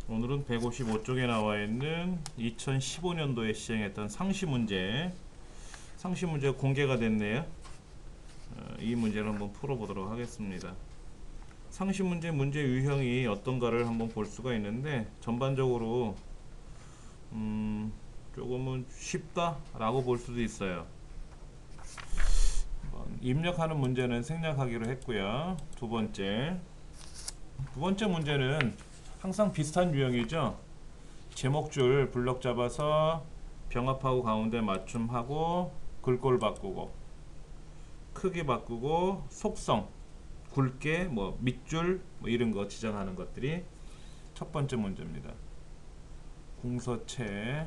오늘은 155쪽에 나와 있는 2015년도에 시행했던 상시 문제 공개가 됐네요. 이 문제를 한번 풀어보도록 하겠습니다. 상시 문제 유형이 어떤가를 한번 볼 수가 있는데, 전반적으로 조금은 쉽다라고 볼 수도 있어요. 입력하는 문제는 생략하기로 했고요. 두 번째 문제는 항상 비슷한 유형이죠. 제목줄 블럭 잡아서 병합하고 가운데 맞춤하고 글꼴 바꾸고 크기 바꾸고 속성 굵게 밑줄 이런 거 지정하는 것들이 첫 번째 문제입니다. 궁서체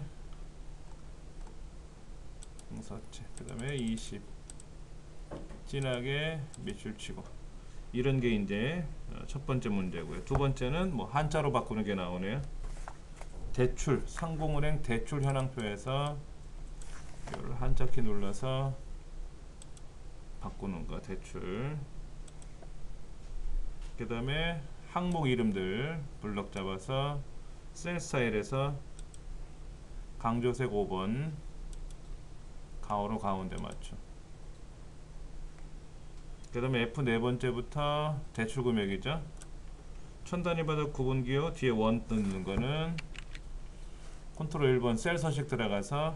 그 다음에 20 진하게 밑줄 치고 이런 게 이제 첫 번째 문제고요. 두 번째는 한자로 바꾸는 게 나오네요. 대출, 상공은행 대출 현황표에서 이걸 한자키 눌러서 바꾸는 거, 대출. 그 다음에 항목 이름들 블럭 잡아서 셀 스타일에서 강조색 5번 가오로 가운데 맞춤. 그 다음에 F 네 번째부터 대출 금액이죠. 천단위 바닥 구분기호 뒤에 원 넣는 거는 컨트롤 1번 셀 서식 들어가서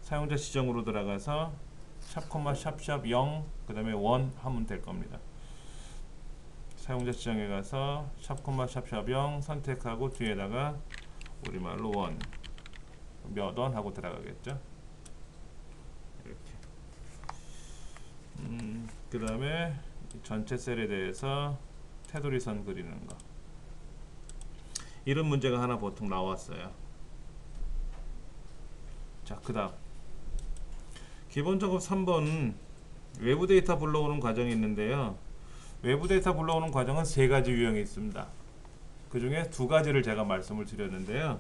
사용자 지정으로 들어가서 샵 콤마 샵샵 0 그 다음에 1 하면 될 겁니다. 사용자 지정에 가서 샵 콤마 샵샵 0 선택하고 뒤에다가 우리말로 1 몇 원 하고 들어가겠죠. 이렇게. 그 다음에 전체 셀에 대해서 테두리선 그리는 거, 이런 문제가 하나 보통 나왔어요. 자, 그 다음 기본적으로 3번 외부 데이터 불러오는 과정이 있는데요. 외부 데이터 불러오는 과정은 세 가지 유형이 있습니다. 그 중에 두 가지를 제가 말씀을 드렸는데요.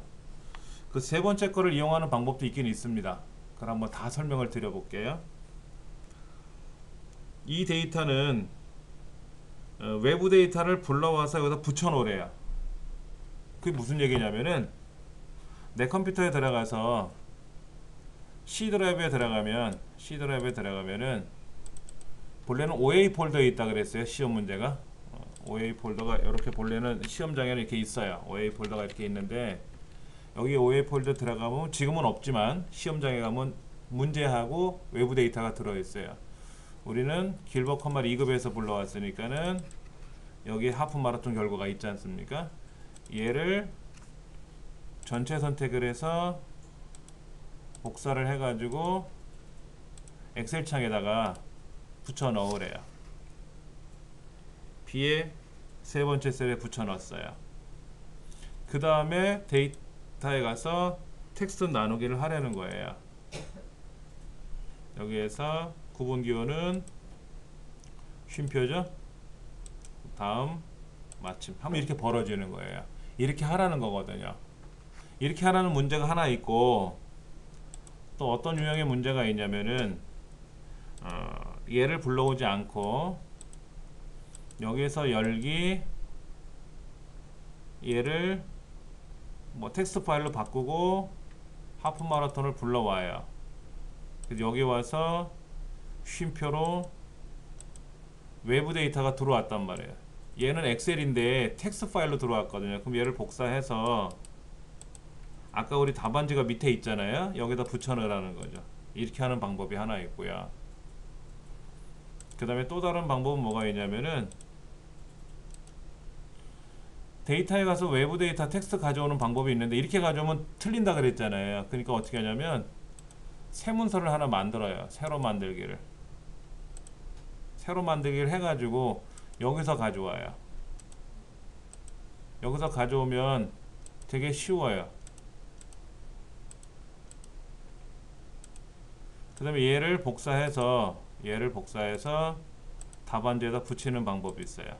그 세 번째 거를 이용하는 방법도 있긴 있습니다. 그걸 한번 다 설명을 드려볼게요. 이 데이터는 외부 데이터를 불러와서 여기다 붙여놓으래요. 그게 무슨 얘기냐면은 내 컴퓨터에 들어가서 C 드라이브에 들어가면은 본래는 OA 폴더에 있다 그랬어요. 시험 문제가 OA 폴더가 이렇게 본래는 시험장에는 이렇게 있어요. OA 폴더가 이렇게 있는데 여기 OA 폴더 들어가면 지금은 없지만 시험장에 가면 문제하고 외부 데이터가 들어있어요. 우리는 길버 컴마 2급에서 불러왔으니까는 여기 하프 마라톤 결과가 있지 않습니까? 얘를 전체 선택을 해서 복사를 해가지고 엑셀 창에다가 붙여 넣으래요. B에 세 번째 셀에 붙여 넣었어요. 그 다음에 데이터에 가서 텍스트 나누기를 하려는 거예요. 여기에서 구분기호는 쉼표죠. 다음 마침 하면 이렇게 벌어지는 거예요. 이렇게 하라는 거거든요. 이렇게 하라는 문제가 하나 있고, 또 어떤 유형의 문제가 있냐면은 얘를 불러오지 않고 여기에서 열기 얘를 텍스트 파일로 바꾸고 하프 마라톤을 불러와요. 그래서 여기 와서 쉼표로 외부 데이터가 들어왔단 말이에요. 얘는 엑셀인데 텍스트 파일로 들어왔거든요. 그럼 얘를 복사해서 아까 우리 답안지가 밑에 있잖아요. 여기다 붙여넣으라는 거죠. 이렇게 하는 방법이 하나 있고요. 그 다음에 또 다른 방법은 뭐가 있냐면은 데이터에 가서 외부 데이터 텍스트 가져오는 방법이 있는데 이렇게 가져오면 틀린다 그랬잖아요. 그러니까 어떻게 하냐면 새 문서를 하나 만들어요. 새로 만들기를 해가지고 여기서 가져와요. 여기서 가져오면 되게 쉬워요. 그 다음에 얘를 복사해서 답안지에다 붙이는 방법이 있어요.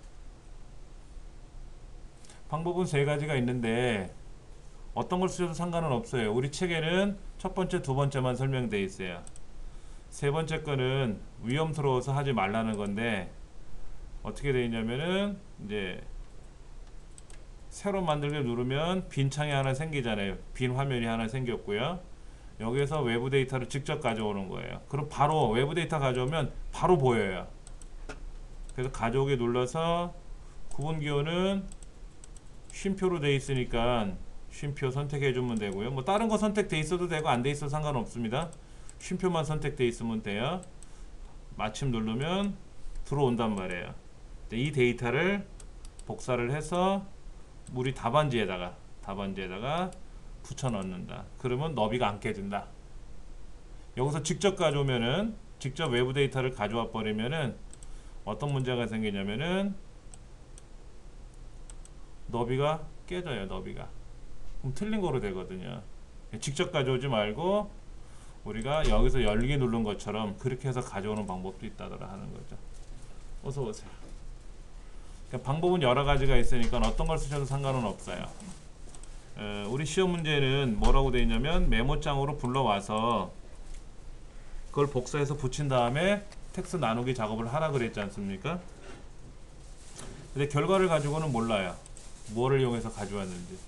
방법은 세 가지가 있는데 어떤 걸 쓰셔도 상관은 없어요. 우리 책에는 첫 번째, 두 번째만 설명되어 있어요. 세 번째 거는 위험스러워서 하지 말라는 건데 어떻게 되어 있냐면은 이제 새로 만들기 누르면 빈 창이 하나 생기잖아요. 빈 화면이 하나 생겼고요. 여기서 외부 데이터를 직접 가져오는 거예요. 그럼 바로 외부 데이터 가져오면 바로 보여요. 그래서 가져오기 눌러서 구분 기호는 쉼표로 돼 있으니까 쉼표 선택해 주면 되고요. 뭐 다른 거 선택돼 있어도 되고 안 돼 있어도 상관없습니다. 쉼표만 선택돼 있으면 돼요. 마침 누르면 들어온단 말이에요. 이 데이터를 복사를 해서 우리 답안지에다가 붙여 넣는다. 그러면 너비가 안 깨진다. 여기서 직접 가져오면은, 직접 외부 데이터를 가져와 버리면은 어떤 문제가 생기냐면은 너비가 깨져요. 너비가. 그럼 틀린 거로 되거든요. 직접 가져오지 말고 우리가 여기서 열기 누른 것처럼 그렇게 해서 가져오는 방법도 있다더라 하는 거죠. 어서 오세요. 그러니까 방법은 여러 가지가 있으니까 어떤 걸 쓰셔도 상관은 없어요. 우리 시험 문제는 뭐라고 되어 있냐면 메모장으로 불러와서 그걸 복사해서 붙인 다음에 텍스트 나누기 작업을 하라 그랬지 않습니까? 근데 결과를 가지고는 몰라요. 뭐를 이용해서 가져왔는지.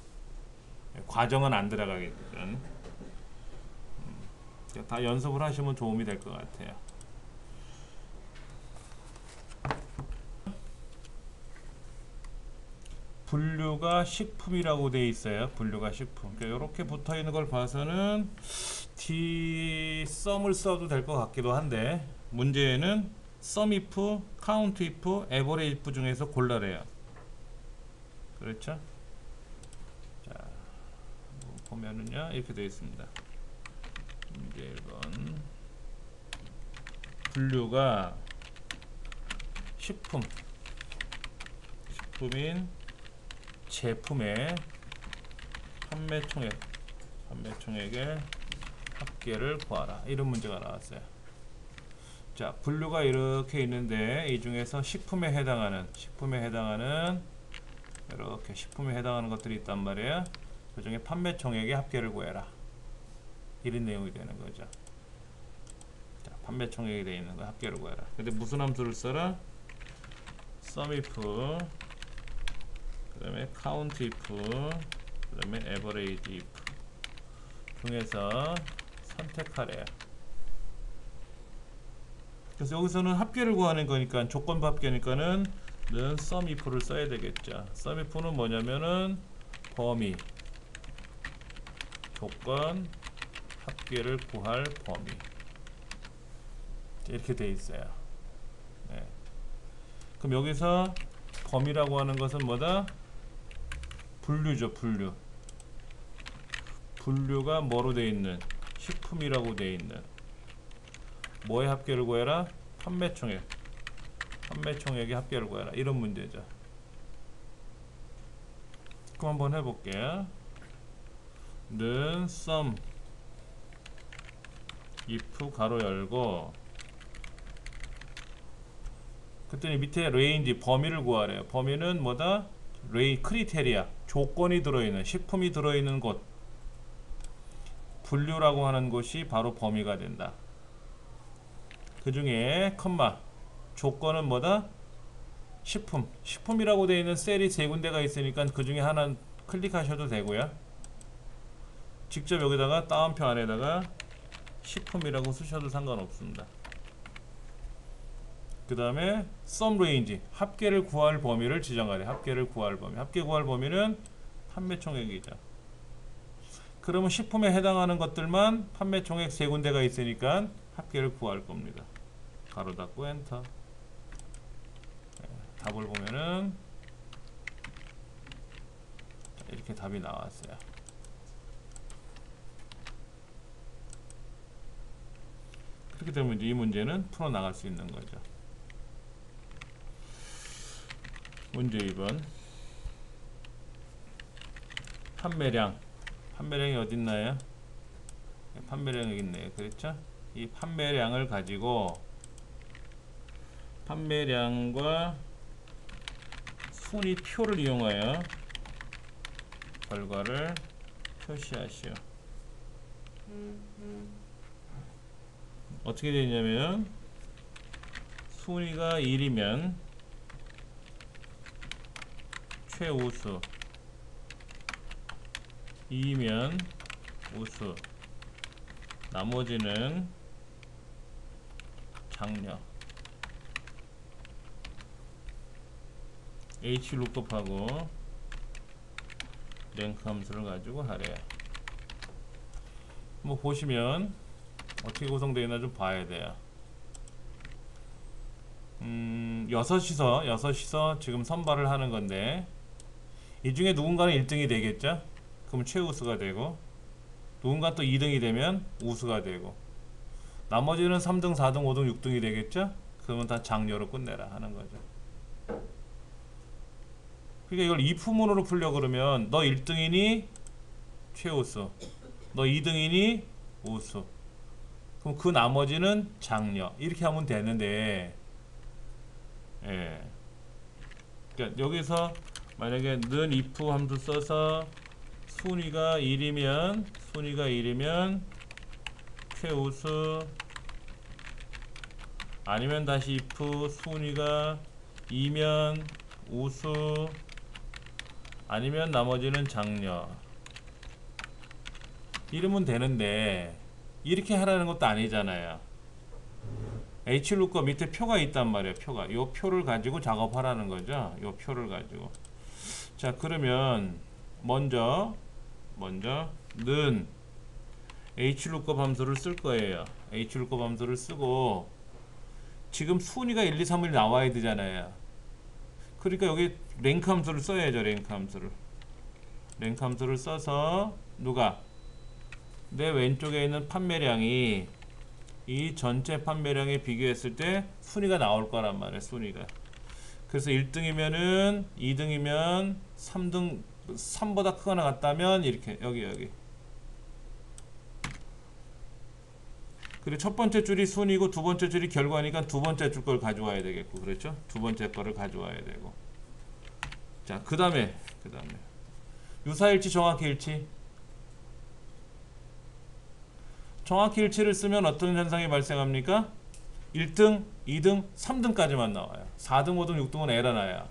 과정은 안 들어가겠죠. 다 연습을 하시면 도움이 될 것 같아요. 분류가 식품이라고 되어 있어요. 분류가 식품. 그러니까 이렇게 붙어 있는 걸 봐서는 dsum을 써도 될 것 같기도 한데 문제에는 sum if, count if, average if 중에서 골라래요. 그렇죠? 자, 보면은요 이렇게 되어 있습니다. 문제 1번 분류가 식품인 제품의 판매 총액의 합계를 구하라. 이런 문제가 나왔어요. 자, 분류가 이렇게 있는데 이 중에서 식품에 해당하는 이렇게 식품에 해당하는 것들이 있단 말이에요. 그 중에 판매 총액의 합계를 구해라. 이런 내용이 되는 거죠. 자, 판매 총액이 되어 있는 거 합계를 구해라. 근데 무슨 함수를 써라? sum if, 그 다음에 count if, 그 다음에 average if 중에서 선택하래요. 그래서 여기서는 합계를 구하는 거니까 조건부 합계니까는 sum if를 써야 되겠죠. sum if는 뭐냐면은 범위, 조건, 합계를 구할 범위 이렇게 돼 있어요. 네. 그럼 여기서 범위라고 하는 것은 뭐다? 분류죠. 분류가 뭐로 돼 있는? 식품이라고 돼 있는. 뭐의 합계를 구해라? 판매 총액의 합계를 구해라. 이런 문제죠. 그럼 한번 해볼게요. 는 sum if 가로 열고 그랬더니 밑에 range 범위를 구하래요. 범위는 뭐다? 크리테리아 조건이 들어있는 식품이 들어있는 곳 분류라고 하는 곳이 바로 범위가 된다. 그 중에 컴마 조건은 뭐다? 식품이라고 되어 있는 셀이 세 군데가 있으니까 그 중에 하나 클릭하셔도 되고요. 직접 여기다가 따옴표 안에다가 식품이라고 쓰셔도 상관없습니다. 그 다음에 sum range 합계를 구할 범위를 지정하래. 합계 구할 범위는 판매 총액이죠. 그러면 식품에 해당하는 것들만 판매 총액 세 군데가 있으니까 합계를 구할 겁니다. 가로 닫고 엔터. 답을 보면은 이렇게 답이 나왔어요. 그렇게 되면 이 문제는 풀어 나갈 수 있는 거죠. 문제 2번 판매량이 어디 있나요? 판매량이 여기 있네요. 그렇죠? 이 판매량을 가지고 판매량과 순위표를 이용하여 결과를 표시하시오. 어떻게 되냐면 순위가 1이면 최우수 2면 우수, 나머지는 장려. H 룩업하고 랭크 함수를 가지고 하래요. 뭐 보시면 어떻게 구성되어 있나 좀 봐야 돼요. 6이서 지금 선발을 하는 건데, 이 중에 누군가는 1등이 되겠죠? 그러면 최우수가 되고, 누군가 또 2등이 되면 우수가 되고, 나머지는 3등, 4등, 5등, 6등이 되겠죠? 그러면 다 장려로 끝내라 하는 거죠. 그러니까 이걸 if문으로 풀려 그러면 너 1등이니 최우수, 너 2등이니 우수, 그럼 그 나머지는 장려, 이렇게 하면 되는데, 예. 그러니까 여기서 만약에 는 if 함수 써서 순위가 1이면 최우수, 아니면 다시 if 순위가 2면 우수, 아니면 나머지는 장려, 이러면 되는데 이렇게 하라는 것도 아니잖아요. H룩과 밑에 표가 있단 말이에요. 표가. 요 표를 가지고 작업하라는 거죠. 요 표를 가지고. 자, 그러면 먼저 는 H룩업 함수를 쓸 거예요. H룩업 함수를 쓰고, 지금 순위가 1, 2, 3을 나와야 되잖아요. 그러니까 여기 랭크 함수를 써야죠. 랭크 함수를 써서 누가 내 왼쪽에 있는 판매량이 이 전체 판매량에 비교했을 때 순위가 나올 거란 말이에요. 순위가. 그래서 1등이면은 2등이면 3등 3보다 크거나 같다면 이렇게 여기. 그리고 첫 번째 줄이 순위고 두 번째 줄이 결과니까 두 번째 줄 걸 가져와야 되겠고, 그렇죠? 두 번째 거를 가져와야 되고. 자, 그 다음에 유사일치, 정확히 일치를 쓰면 어떤 현상이 발생합니까? 1등, 2등, 3등까지만 나와요. 4등, 5등, 6등은 에러나요.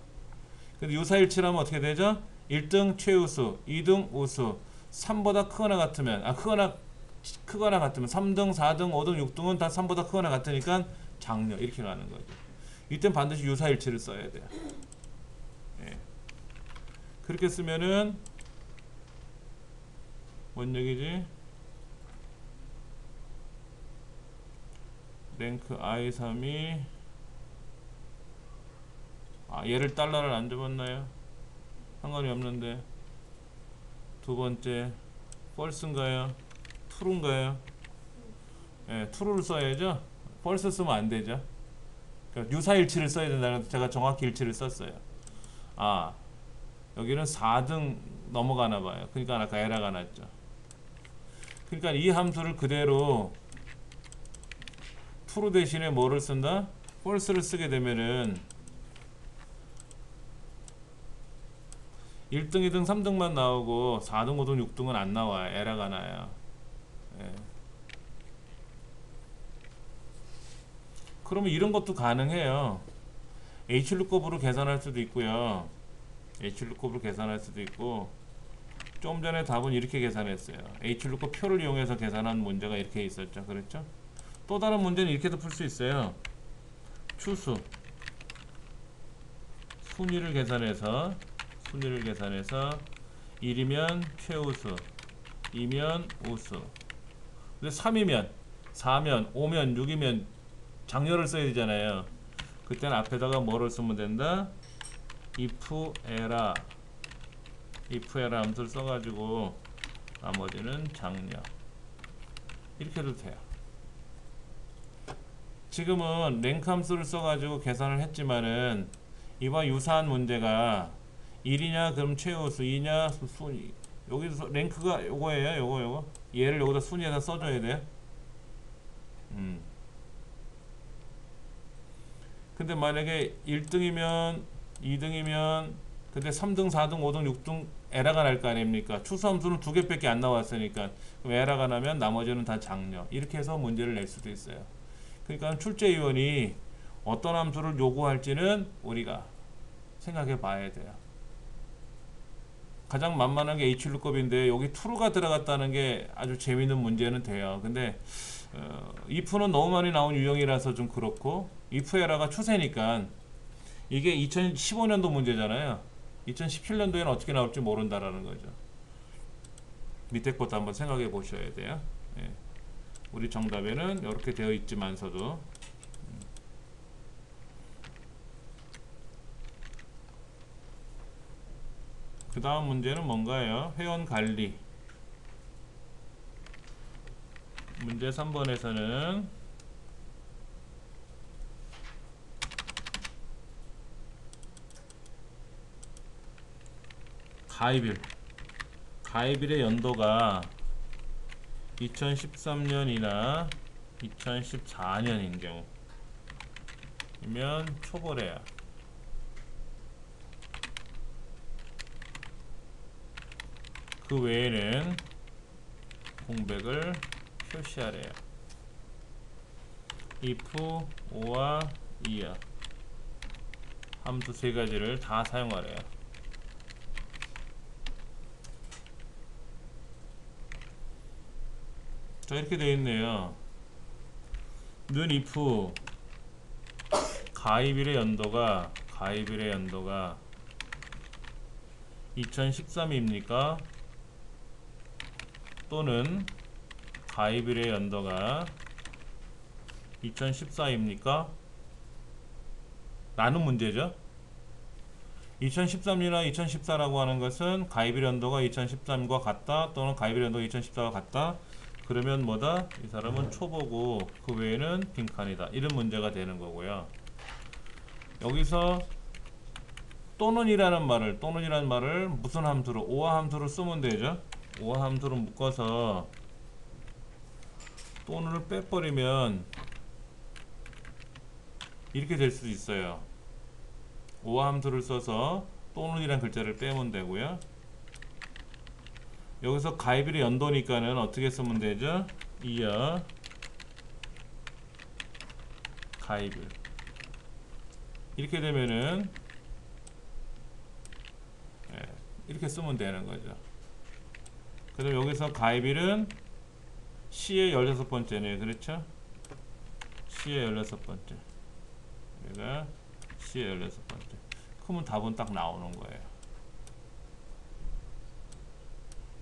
근데 유사일치라면 어떻게 되죠? 1등 최우수, 2등 우수, 3보다 크거나 같으면, 크거나 같으면 3등, 4등, 5등, 6등은 다 3보다 크거나 같으니까 장려, 이렇게 가는 거죠. 이땐 반드시 유사일치를 써야 돼요. 예. 그렇게 쓰면은 뭔 얘기지? 랭크 i3이 얘를 달러를 안 적었나요? 상관이 없는데, 두 번째 false인가요? true인가요? 예, true를 써야죠. false 쓰면 안 되죠. 그러니까 유사일치를 써야 된다는, 제가 정확히 일치를 썼어요. 여기는 4등 넘어가나 봐요. 그러니까 아까 에러가 났죠. 그러니까 이 함수를 그대로 true 대신에 뭐를 쓴다? false를 쓰게 되면은 1등, 2등, 3등만 나오고 4등, 5등, 6등은 안 나와요. 에러가 나요. 예. 그러면 이런 것도 가능해요. H룩업으로 계산할 수도 있고요. H룩업으로 계산할 수도 있고, 좀 전에 답은 이렇게 계산했어요. H룩업 표를 이용해서 계산한 문제가 이렇게 있었죠. 그렇죠? 또 다른 문제는 이렇게도 풀 수 있어요. 추수, 순위를 계산해서 1이면 최우수, 2면 우수. 근데 3이면, 4면, 5면, 6이면 장려를 써야 되잖아요. 그때는 앞에다가 뭐를 쓰면 된다? if 에라 함수를 써가지고 나머지는 장려, 이렇게 해도 돼요. 지금은 랭크 함수를 써가지고 계산을 했지만은 이와 유사한 문제가 1이냐 그럼 최우수, 2냐 순위, 여기서 랭크가 요거예요. 요거 얘를 여기다 순위에다 써줘야 돼요. 근데 만약에 1등이면 2등이면 근데 3등, 4등, 5등, 6등 에러가 날 거 아닙니까? 추수함수는 2개밖에 안 나왔으니까. 그럼 에러가 나면 나머지는 다 장려, 이렇게 해서 문제를 낼 수도 있어요. 그러니까 출제위원이 어떤 함수를 요구할지는 우리가 생각해 봐야 돼요. 가장 만만한 게 H6급인데 여기 true가 들어갔다는 게 아주 재밌는 문제는 돼요. 근데 if는 너무 많이 나온 유형이라서 좀 그렇고, if 에러가 추세니까 이게 2015년도 문제잖아요. 2017년도에는 어떻게 나올지 모른다라는 거죠. 밑에 것도 한번 생각해 보셔야 돼요. 예. 우리 정답에는 이렇게 되어 있지만서도 그 다음 문제는 뭔가요? 회원 관리. 문제 3번에서는 가입일의 연도가 2013년이나 2014년인 경우면 초보래요. 그 외에는 공백을 표시하래요. if, or와 year 함수 세 가지를 다 사용하래요. 자, 이렇게 되어 있네요. 는 if 가입일의 연도가 2013입니까? 또는 가입일의 연도가 2014입니까? 라는 문제죠. 2013이나 2014라고 하는 것은 가입일 연도가 2013과 같다, 또는 가입일 연도가 2014와 같다. 그러면 뭐다? 이 사람은 초보고 그 외에는 빈칸이다. 이런 문제가 되는 거고요. 여기서 또는이라는 말을 무슨 함수로? 오화 함수로 쓰면 되죠. 오화 함수로 묶어서 또는을 빼버리면 이렇게 될 수도 있어요. 오화 함수를 써서 또는이란 글자를 빼면 되고요. 여기서 가입일의 연도니까는 어떻게 쓰면 되죠? year 가입일. 이렇게 되면은 이렇게 쓰면 되는 거죠. 그다음 여기서 가입일은 C의 16번째네요. 그렇죠? C의 16번째. 얘가 C의 16번째. 그러면 답은 딱 나오는 거예요.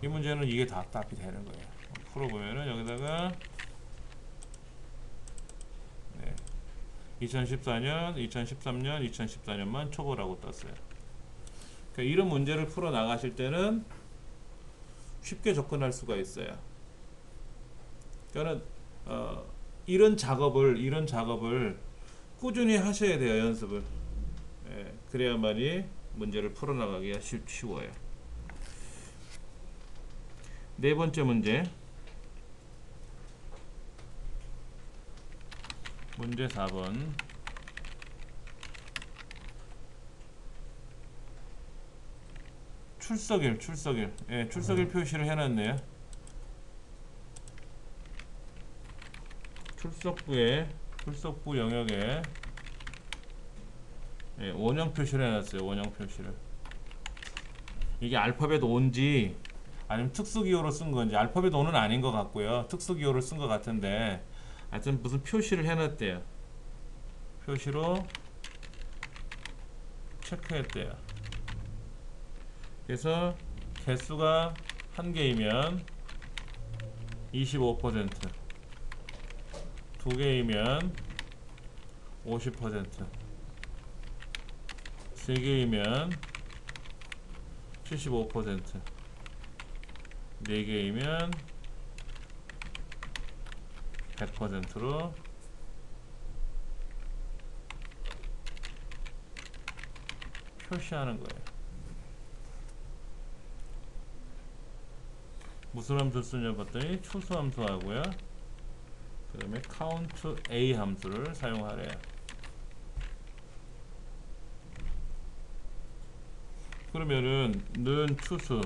이 문제는 이게 다 답이 되는 거예요. 풀어보면은 여기다가 2014년, 2013년, 2014년만 초보라고 떴어요. 그러니까 이런 문제를 풀어 나가실 때는 쉽게 접근할 수가 있어요. 그러니까 이런 작업을 꾸준히 하셔야 돼요. 연습을. 그래야만이 문제를 풀어 나가기가 쉬워요. 네 번째 문제. 문제 4번. 출석일. 출석일 표시를 해놨네요. 출석부 영역에 원형 표시를 해놨어요. 원형 표시를. 이게 알파벳 O인지 아니면 특수기호로 쓴 건지, 알파벳 O는 아닌 것 같고요. 특수기호를 쓴 것 같은데, 하여튼 무슨 표시를 해놨대요. 표시로 체크했대요. 그래서 개수가 1개이면 25%, 2개이면 50%, 3개이면 75%, 4개이면 100%로 표시하는 거예요. 무슨 함수를 쓰냐 봤더니 추수 함수하고요. 그 다음에 count A 함수를 사용하래요. 그러면은 는 추수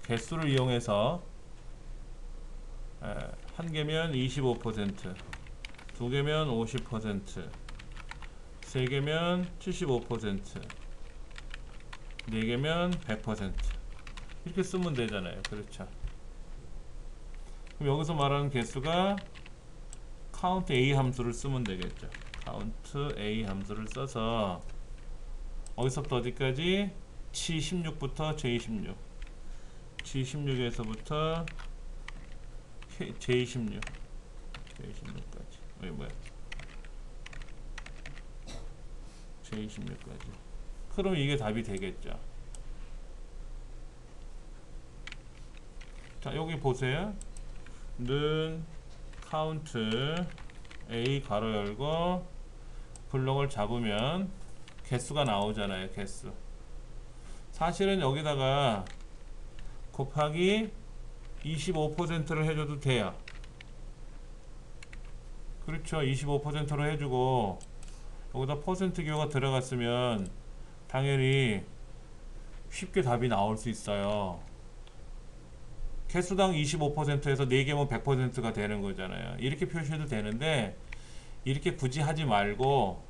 개수를 이용해서 1개면 25%, 2개면 50%, 3개면 75%, 4개면 100% 이렇게 쓰면 되잖아요. 그렇죠. 그럼 여기서 말하는 개수가 count A 함수를 쓰면 되겠죠. count A 함수를 써서 어디서부터 어디까지? G16부터 J16 G16에서부터 J16 J16까지 뭐야 J16까지. 그럼 이게 답이 되겠죠. 자, 여기 보세요. 는 count A 가로 열고 블록을 잡으면 개수가 나오잖아요. 개수. 사실은 여기다가 곱하기 25%를 해줘도 돼요. 그렇죠. 25%로 해주고 여기다 퍼센트 기호가 들어갔으면 당연히 쉽게 답이 나올 수 있어요. 개수당 25%에서 4개면 100%가 되는 거잖아요. 이렇게 표시해도 되는데 이렇게 굳이 하지 말고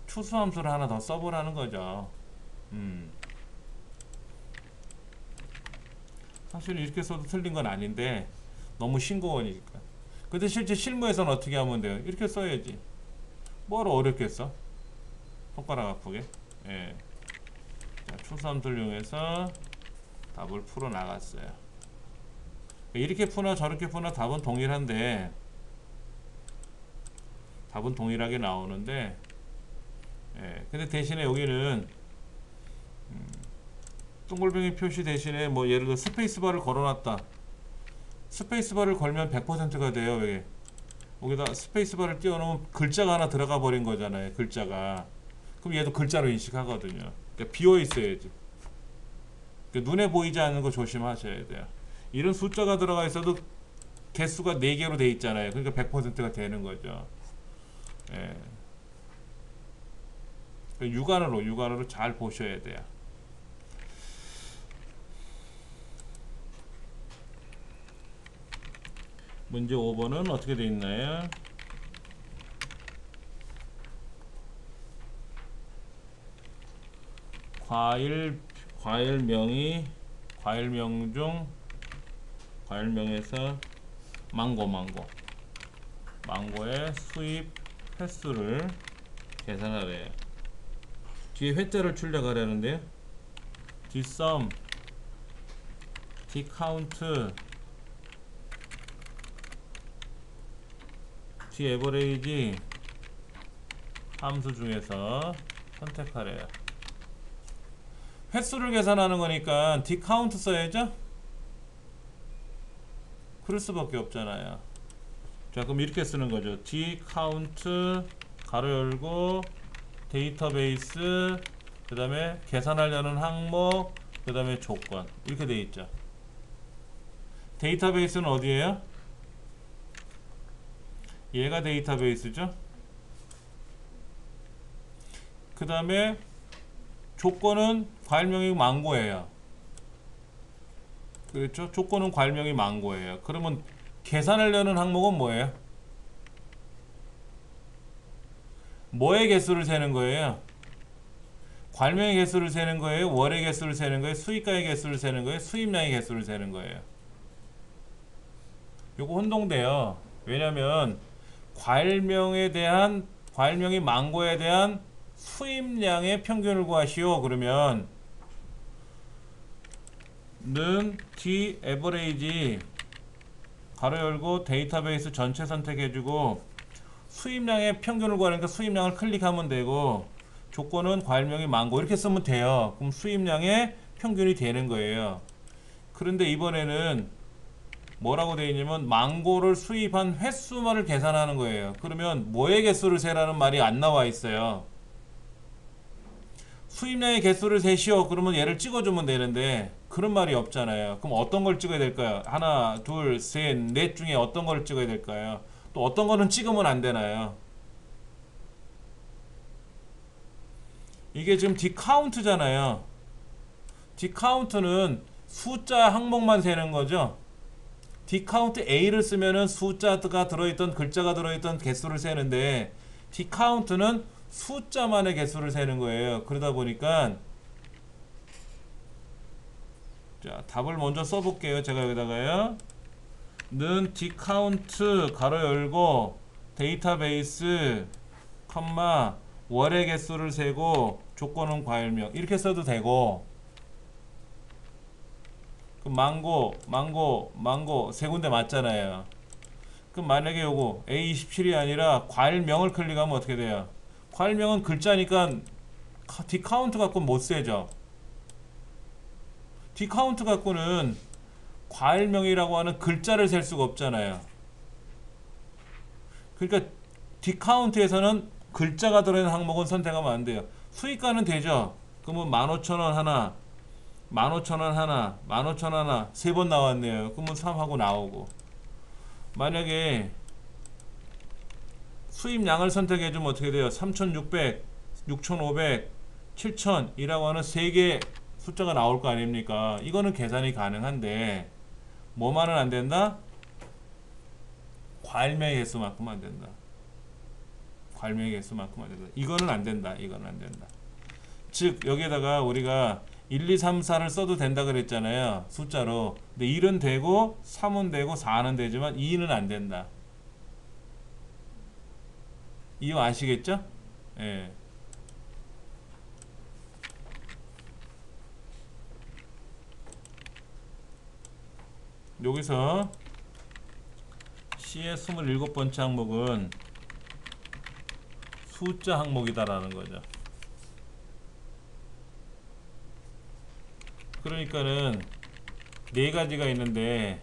추수함수를 하나 더 써보라는 거죠. 사실 이렇게 써도 틀린 건 아닌데 너무 싱거우니까. 근데 실제 실무에서는 어떻게 하면 돼요? 이렇게 써야지. 뭘 어렵게 써? 손가락 아프게. 예. 자, 추수함수를 이용해서 답을 풀어 나갔어요. 이렇게 푸나 저렇게 푸나 답은 동일한데 답은 동일하게 나오는데 예. 근데 대신에 여기는 동글뱅이 표시 대신에 뭐 예를 들어 스페이스바를 걸어놨다. 스페이스바를 걸면 100%가 돼요. 여기. 여기다 스페이스바를 띄워놓으면 글자가 하나 들어가 버린 거잖아요. 글자가. 그럼 얘도 글자로 인식하거든요. 그러니까 비어 있어야지. 그러니까 눈에 보이지 않는 거 조심하셔야 돼요. 이런 숫자가 들어가 있어도 개수가 4개로 돼 있잖아요. 그러니까 100%가 되는 거죠. 예. 육안으로 잘 보셔야 돼요. 문제 5번은 어떻게 되어 있나요? 과일명에서 망고의 수입 횟수를 계산하래요. 뒤에 회자를 출력하려는데요. dsum, dcount, daverage 함수 중에서 선택하래요. 횟수를 계산하는 거니까 dcount 써야죠? 그럴 수밖에 없잖아요. 자, 그럼 이렇게 쓰는 거죠. dcount 가로 열고 데이터베이스 그 다음에 계산하려는 항목 그 다음에 조건 이렇게 돼 있죠. 데이터베이스는 어디에요? 얘가 데이터베이스죠. 그 다음에 조건은 과일명이 망고예요. 그렇죠? 조건은 과일명이 망고예요. 그러면 계산하려는 항목은 뭐예요? 뭐의 개수를 세는 거예요? 과일명의 개수를 세는 거예요? 월의 개수를 세는 거예요? 수입가의 개수를 세는 거예요? 수입량의 개수를 세는 거예요? 요거 혼동돼요. 왜냐면 과일명이 망고에 대한 수입량의 평균을 구하시오. 그러면 는 d average 가로 열고 데이터베이스 전체 선택해주고 수입량의 평균을 구하니까 수입량을 클릭하면 되고 조건은 과일명이 망고 이렇게 쓰면 돼요. 그럼 수입량의 평균이 되는 거예요. 그런데 이번에는 뭐라고 되어 있냐면 망고를 수입한 횟수만을 계산하는 거예요. 그러면 뭐의 개수를 세라는 말이 안 나와 있어요. 수입량의 개수를 세시오. 그러면 얘를 찍어주면 되는데 그런 말이 없잖아요. 그럼 어떤 걸 찍어야 될까요? 하나, 둘, 셋, 넷 중에 어떤 걸 찍어야 될까요? 또 어떤 거는 찍으면 안 되나요? 이게 지금 dcount잖아요. dcount는 숫자 항목만 세는 거죠. dcount A를 쓰면은 숫자가 들어있던 글자가 들어있던 개수를 세는데 dcount는 숫자만의 개수를 세는 거예요. 그러다 보니까 자, 답을 먼저 써볼게요. 제가 여기다가요. 는 디카운트 가로 열고 데이터베이스 컴마 월의 개수를 세고 조건은 과일명 이렇게 써도 되고, 그럼 망고 세 군데 맞잖아요. 그럼 만약에 요거 A27이 아니라 과일명을 클릭하면 어떻게 돼요? 과일명은 글자니까 디카운트 갖고 못 세죠. 디카운트 갖고는 과일명이라고 하는 글자를 셀 수가 없잖아요. 그러니까 디카운트에서는 글자가 들어있는 항목은 선택하면 안 돼요. 수익가는 되죠. 그러면 15,000원 하나, 15,000원 하나, 15,000원 하나 세 번 나왔네요. 그러면 3하고 나오고, 만약에 수입량을 선택해주면 어떻게 돼요? 3,600, 6,500, 7,000이라고 하는 세 개 숫자가 나올 거 아닙니까? 이거는 계산이 가능한데 뭐만은 안 된다? 과일명의 개수만큼 안 된다. 과일명의 개수만큼 안 된다. 이거는 안 된다. 이거는 안 된다. 즉 여기에다가 우리가 1, 2, 3, 4를 써도 된다 그랬잖아요. 숫자로. 근데 1은 되고 3은 되고 4는 되지만 2는 안 된다. 이거 아시겠죠? 예. 여기서 C의 27번째 항목은 숫자 항목이다라는 거죠. 그러니까는 네 가지가 있는데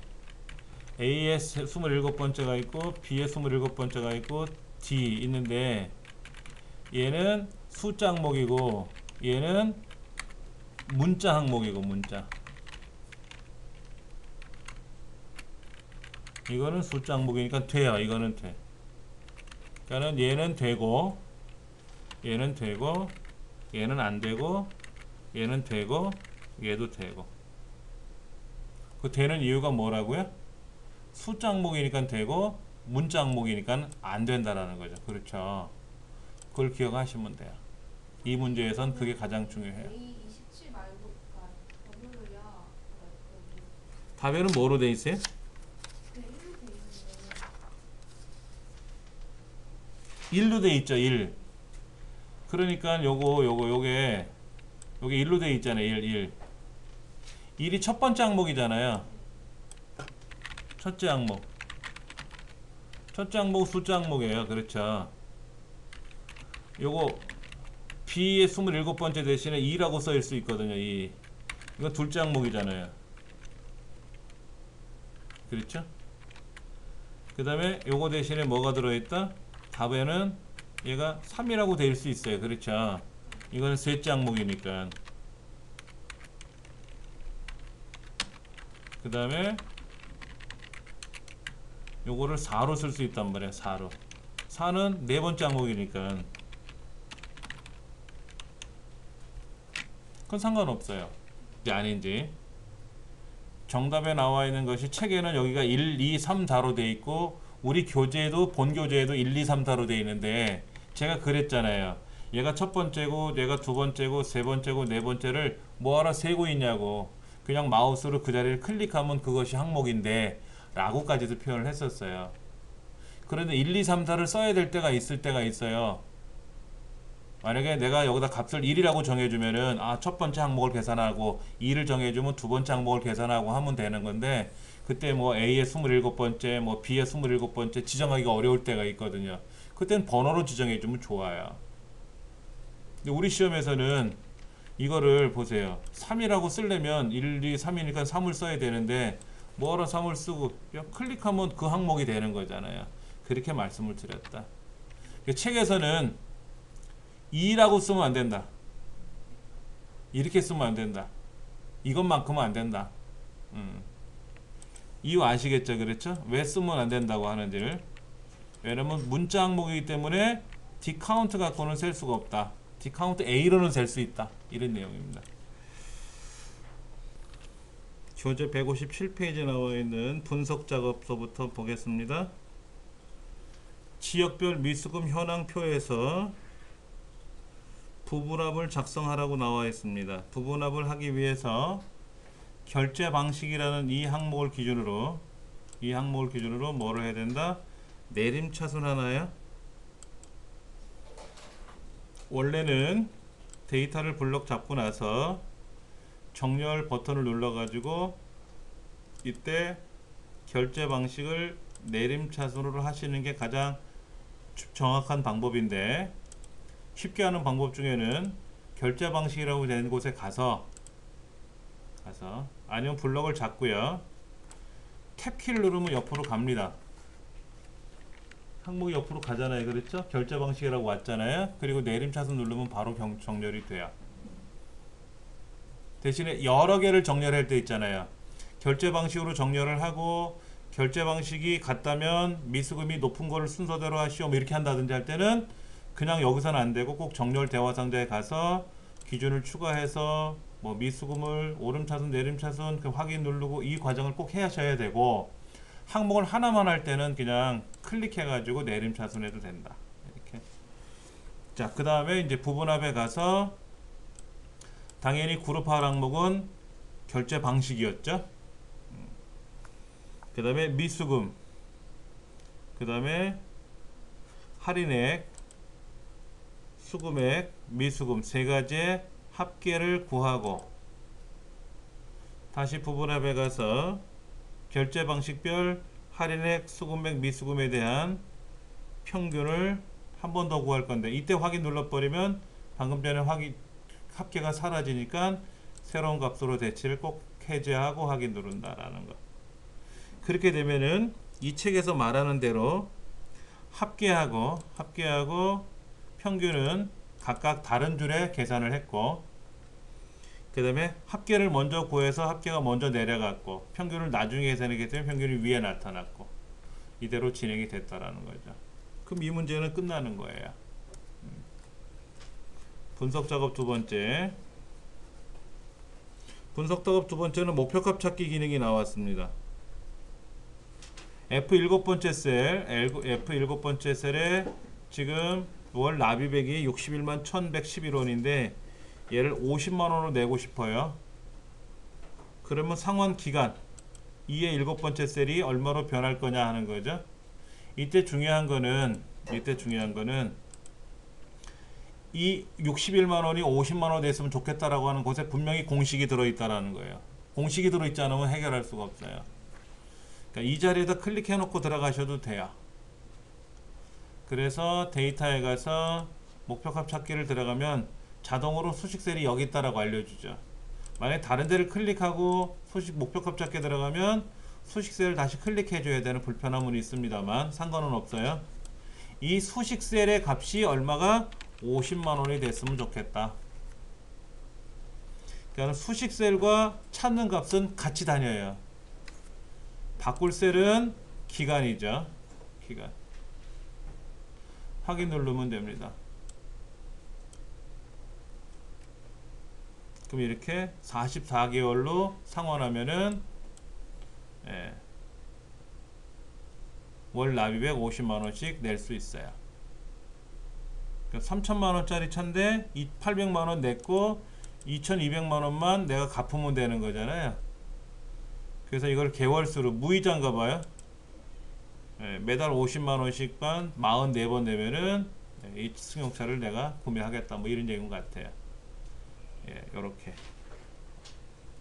A의 27번째가 있고 B의 27번째가 있고 D 있는데, 얘는 숫자 항목이고 얘는 문자 항목이고 문자. 이거는 숫자 항목이니까 돼요. 이거는 돼. 그러니까는 얘는 되고 얘는 되고 얘는 안 되고 얘는 되고 얘도 되고. 그 되는 이유가 뭐라고요? 숫자 항목이니까 되고 문자 항목이니까 안 된다라는 거죠. 그렇죠. 그걸 기억하시면 돼요. 이 문제에선 그게 가장 중요해요. A27 말고 W야. 답에는 뭐로 돼 있어요? 네, 1로 돼 1로 있는데. 돼 있죠. 1. 그러니까 요게 1로 돼 있잖아요. 1. 1이 첫 번째 항목이잖아요. 첫째 항목. 첫째 항목 숫자 항목이에요. 그렇죠. 요거 B의 27번째 대신에 2라고 써일 수 있거든요. 2. 이건 둘째 항목이잖아요. 그렇죠? 그 다음에 요거 대신에 뭐가 들어있다? 답에는 얘가 3이라고 될 수 있어요. 그렇죠? 이거는 셋째 항목이니까. 그 다음에 요거를 4로 쓸 수 있단 말이야. 4로. 4는 네 번째 항목이니까 그건 상관없어요. 이제 아닌지. 정답에 나와 있는 것이 책에는 여기가 1, 2, 3, 4로 돼 있고 우리 교재에도 본 교재에도 1, 2, 3, 4로 돼 있는데 제가 그랬잖아요. 얘가 첫 번째고 얘가 두 번째고 세 번째고 네 번째를 뭐하러 세고 있냐고. 그냥 마우스로 그 자리를 클릭하면 그것이 항목인데 라고까지도 표현을 했었어요. 그런데 1, 2, 3, 4를 써야 될 때가 있을 때가 있어요. 만약에 내가 여기다 값을 1이라고 정해주면은 첫 번째 항목을 계산하고 2를 정해주면 두 번째 항목을 계산하고 하면 되는 건데, 그때 뭐 A의 27번째 뭐 B의 27번째 지정하기가 어려울 때가 있거든요. 그땐 번호로 지정해주면 좋아요. 근데 우리 시험에서는 이거를 보세요. 3이라고 쓰려면 1, 2, 3이니까 3을 써야 되는데 뭐하러 3을 쓰고 그냥 클릭하면 그 항목이 되는 거잖아요. 그렇게 말씀을 드렸다. 책에서는 2라고 쓰면 안 된다. 이렇게 쓰면 안 된다. 이것만큼은 안 된다. 이유 아시겠죠? 그렇죠? 왜 쓰면 안 된다고 하는지를. 왜냐면 문자 항목이기 때문에 디카운트 갖고는 셀 수가 없다. 디카운트 A로는 셀 수 있다. 이런 내용입니다. 교재 157페이지에 나와 있는 분석 작업서부터 보겠습니다. 지역별 미수금 현황표에서 부분합을 작성하라고 나와 있습니다. 부분합을 하기 위해서 결제 방식이라는 이 항목을 기준으로 뭐를 해야 된다? 내림차순 하나요? 원래는 데이터를 블럭 잡고 나서 정렬 버튼을 눌러가지고 이때 결제 방식을 내림차순으로 하시는 게 가장 정확한 방법인데, 쉽게 하는 방법 중에는 결제 방식이라고 된 곳에 가서 아니면 블럭을 잡고요, 탭키를 누르면 옆으로 갑니다. 항목이 옆으로 가잖아요. 그렇죠? 결제 방식이라고 왔잖아요. 그리고 내림차순 누르면 바로 정렬이 돼요. 대신에 여러 개를 정렬할 때 있잖아요. 결제 방식으로 정렬을 하고 결제 방식이 같다면 미수금이 높은 거를 순서대로 하시오 뭐 이렇게 한다든지 할 때는 그냥 여기서는 안 되고 꼭 정렬 대화 상자에 가서 기준을 추가해서 뭐 미수금을 오름차순 내림차순 그 확인 누르고 이 과정을 꼭 하셔야 되고, 항목을 하나만 할 때는 그냥 클릭해 가지고 내림차순 해도 된다. 이렇게. 자, 그 다음에 이제 부분합에 가서 당연히 그룹화 항목은 결제 방식이었죠. 그 다음에 미수금, 그 다음에 할인액, 수금액, 미수금 세 가지의 합계를 구하고, 다시 부분합에 가서 결제 방식별 할인액, 수금액, 미수금에 대한 평균을 한 번 더 구할 건데, 이때 확인 눌러버리면 방금 전에 합계가 사라지니까 새로운 값으로 대치를 꼭 해제하고 확인 누른다라는 거. 그렇게 되면은 이 책에서 말하는 대로 합계하고 평균은 각각 다른 줄에 계산을 했고, 그 다음에 합계를 먼저 구해서 합계가 먼저 내려갔고, 평균을 나중에 계산하기 때문에 평균이 위에 나타났고, 이대로 진행이 됐다라는 거죠. 그럼 이 문제는 끝나는 거예요. 분석 작업 두 번째. 분석 작업 두 번째는 목표값 찾기 기능이 나왔습니다. F7번째 셀에 지금 월 납입액이 61만 1111원인데 얘를 50만원으로 내고 싶어요. 그러면 상환 기간 2의 7번째 셀이 얼마로 변할 거냐 하는 거죠. 이때 중요한 거는 이 61만원이 50만원 됐으면 좋겠다라고 하는 곳에 분명히 공식이 들어있다라는 거예요. 공식이 들어있지 않으면 해결할 수가 없어요. 그러니까 이 자리에다 클릭해 놓고 들어가셔도 돼요. 그래서 데이터에 가서 목표값 찾기를 들어가면 자동으로 수식셀이 여기 있다라고 알려주죠. 만약에 다른 데를 클릭하고 목표값 찾기 들어가면 수식셀을 다시 클릭해 줘야 되는 불편함은 있습니다만 상관은 없어요. 이 수식셀의 값이 얼마가 50만원이 됐으면 좋겠다. 그러니까 수식셀과 찾는 값은 같이 다녀요. 바꿀 셀은 기간이죠. 기간. 확인 누르면 됩니다. 그럼 이렇게 44개월로 상환하면은 월 납입액 50만원씩 낼 수 있어요. 그러니까 3천만원짜리 차인데 800만원 냈고 2200만원만 내가 갚으면 되는 거잖아요. 그래서 이걸 개월수로 무이자인가 봐요. 매달 50만원씩만 44번 내면은 이 승용차를 내가 구매하겠다 뭐 이런 얘기인 것 같아요. 요렇게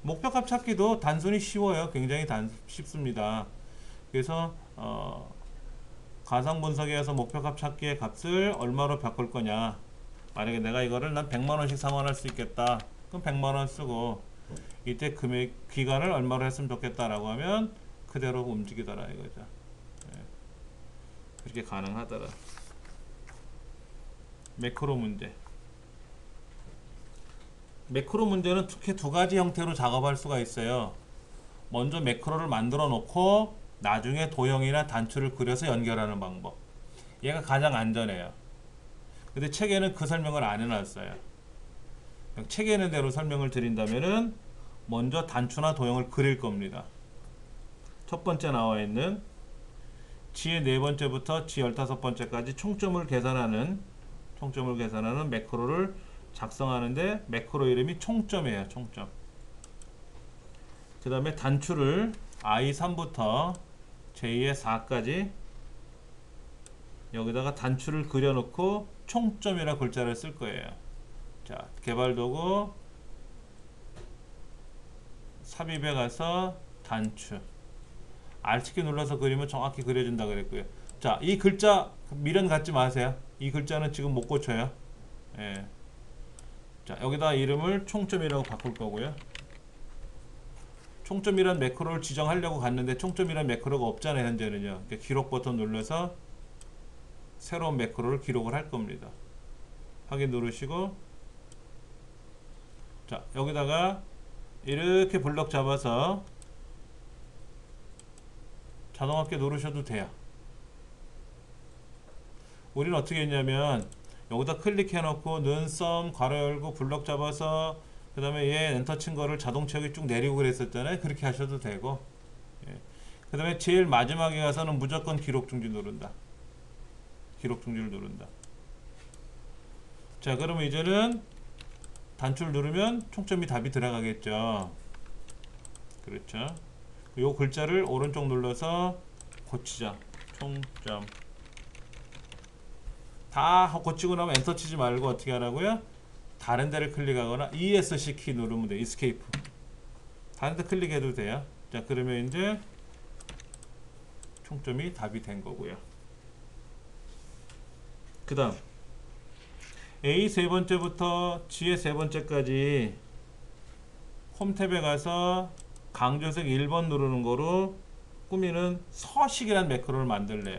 목표값 찾기도 단순히 쉬워요. 굉장히 쉽습니다. 그래서 가상분석에서 목표값 찾기의 값을 얼마로 바꿀 거냐, 만약에 내가 이거를 난 100만원씩 상환할 수 있겠다, 그럼 100만원 쓰고 이때 금액 기간을 얼마로 했으면 좋겠다라고 하면 그대로 움직이더라 이거죠. 그렇게 가능하더라. 매크로 문제. 매크로 문제는 특히 두 가지 형태로 작업할 수가 있어요. 먼저 매크로를 만들어 놓고 나중에 도형이나 단추를 그려서 연결하는 방법. 얘가 가장 안전해요. 근데 책에는 그 설명을 안 해놨어요. 책에 있는 대로 설명을 드린다면은 먼저 단추나 도형을 그릴 겁니다. 첫 번째 나와 있는 G의 네 번째부터 G 15번째까지 총점을 계산하는 매크로를 작성하는데 매크로 이름이 총점이에요. 총점. 그 다음에 단추를 I3부터 J의 4까지 여기다가 단추를 그려놓고 총점이라 글자를 쓸 거예요. 자, 개발도구 삽입에 가서 단추 R키키 눌러서 그리면 정확히 그려준다 그랬고요. 자, 이 글자 미련 갖지 마세요. 이 글자는 지금 못 고쳐요. 예. 자, 여기다 이름을 총점이라고 바꿀 거고요. 총점이란 매크로를 지정하려고 갔는데 총점이란 매크로가 없잖아요. 현재는요. 기록 버튼 눌러서 새로운 매크로를 기록을 할 겁니다. 확인 누르시고, 자, 여기다가 이렇게 블럭 잡아서 자동합계 누르셔도 돼요. 우리는 어떻게 했냐면 여기다 클릭해 놓고 눈썹 괄호 열고 블럭 잡아서 그 다음에 얘 엔터 친 거를 자동 채우기 쭉 내리고 그랬었잖아요. 그렇게 하셔도 되고, 예. 그 다음에 제일 마지막에 가서는 무조건 기록 중지 누른다. 기록 중지를 누른다. 자, 그러면 이제는 단추를 누르면 총점이 답이 들어가겠죠. 그렇죠. 요 글자를 오른쪽 눌러서 고치자. 총점. 다 고치고 나면 엔터 치지 말고 어떻게 하라고요? 다른 데를 클릭하거나 ESC 키 누르면 돼요. Escape. 다른 데 클릭해도 돼요. 자, 그러면 이제 총점이 답이 된 거고요. 그 다음 A 세 번째부터 G의 세 번째까지 홈 탭에 가서 강조색 1번 누르는 거로 꾸미는 서식이라는 매크로를 만들래요.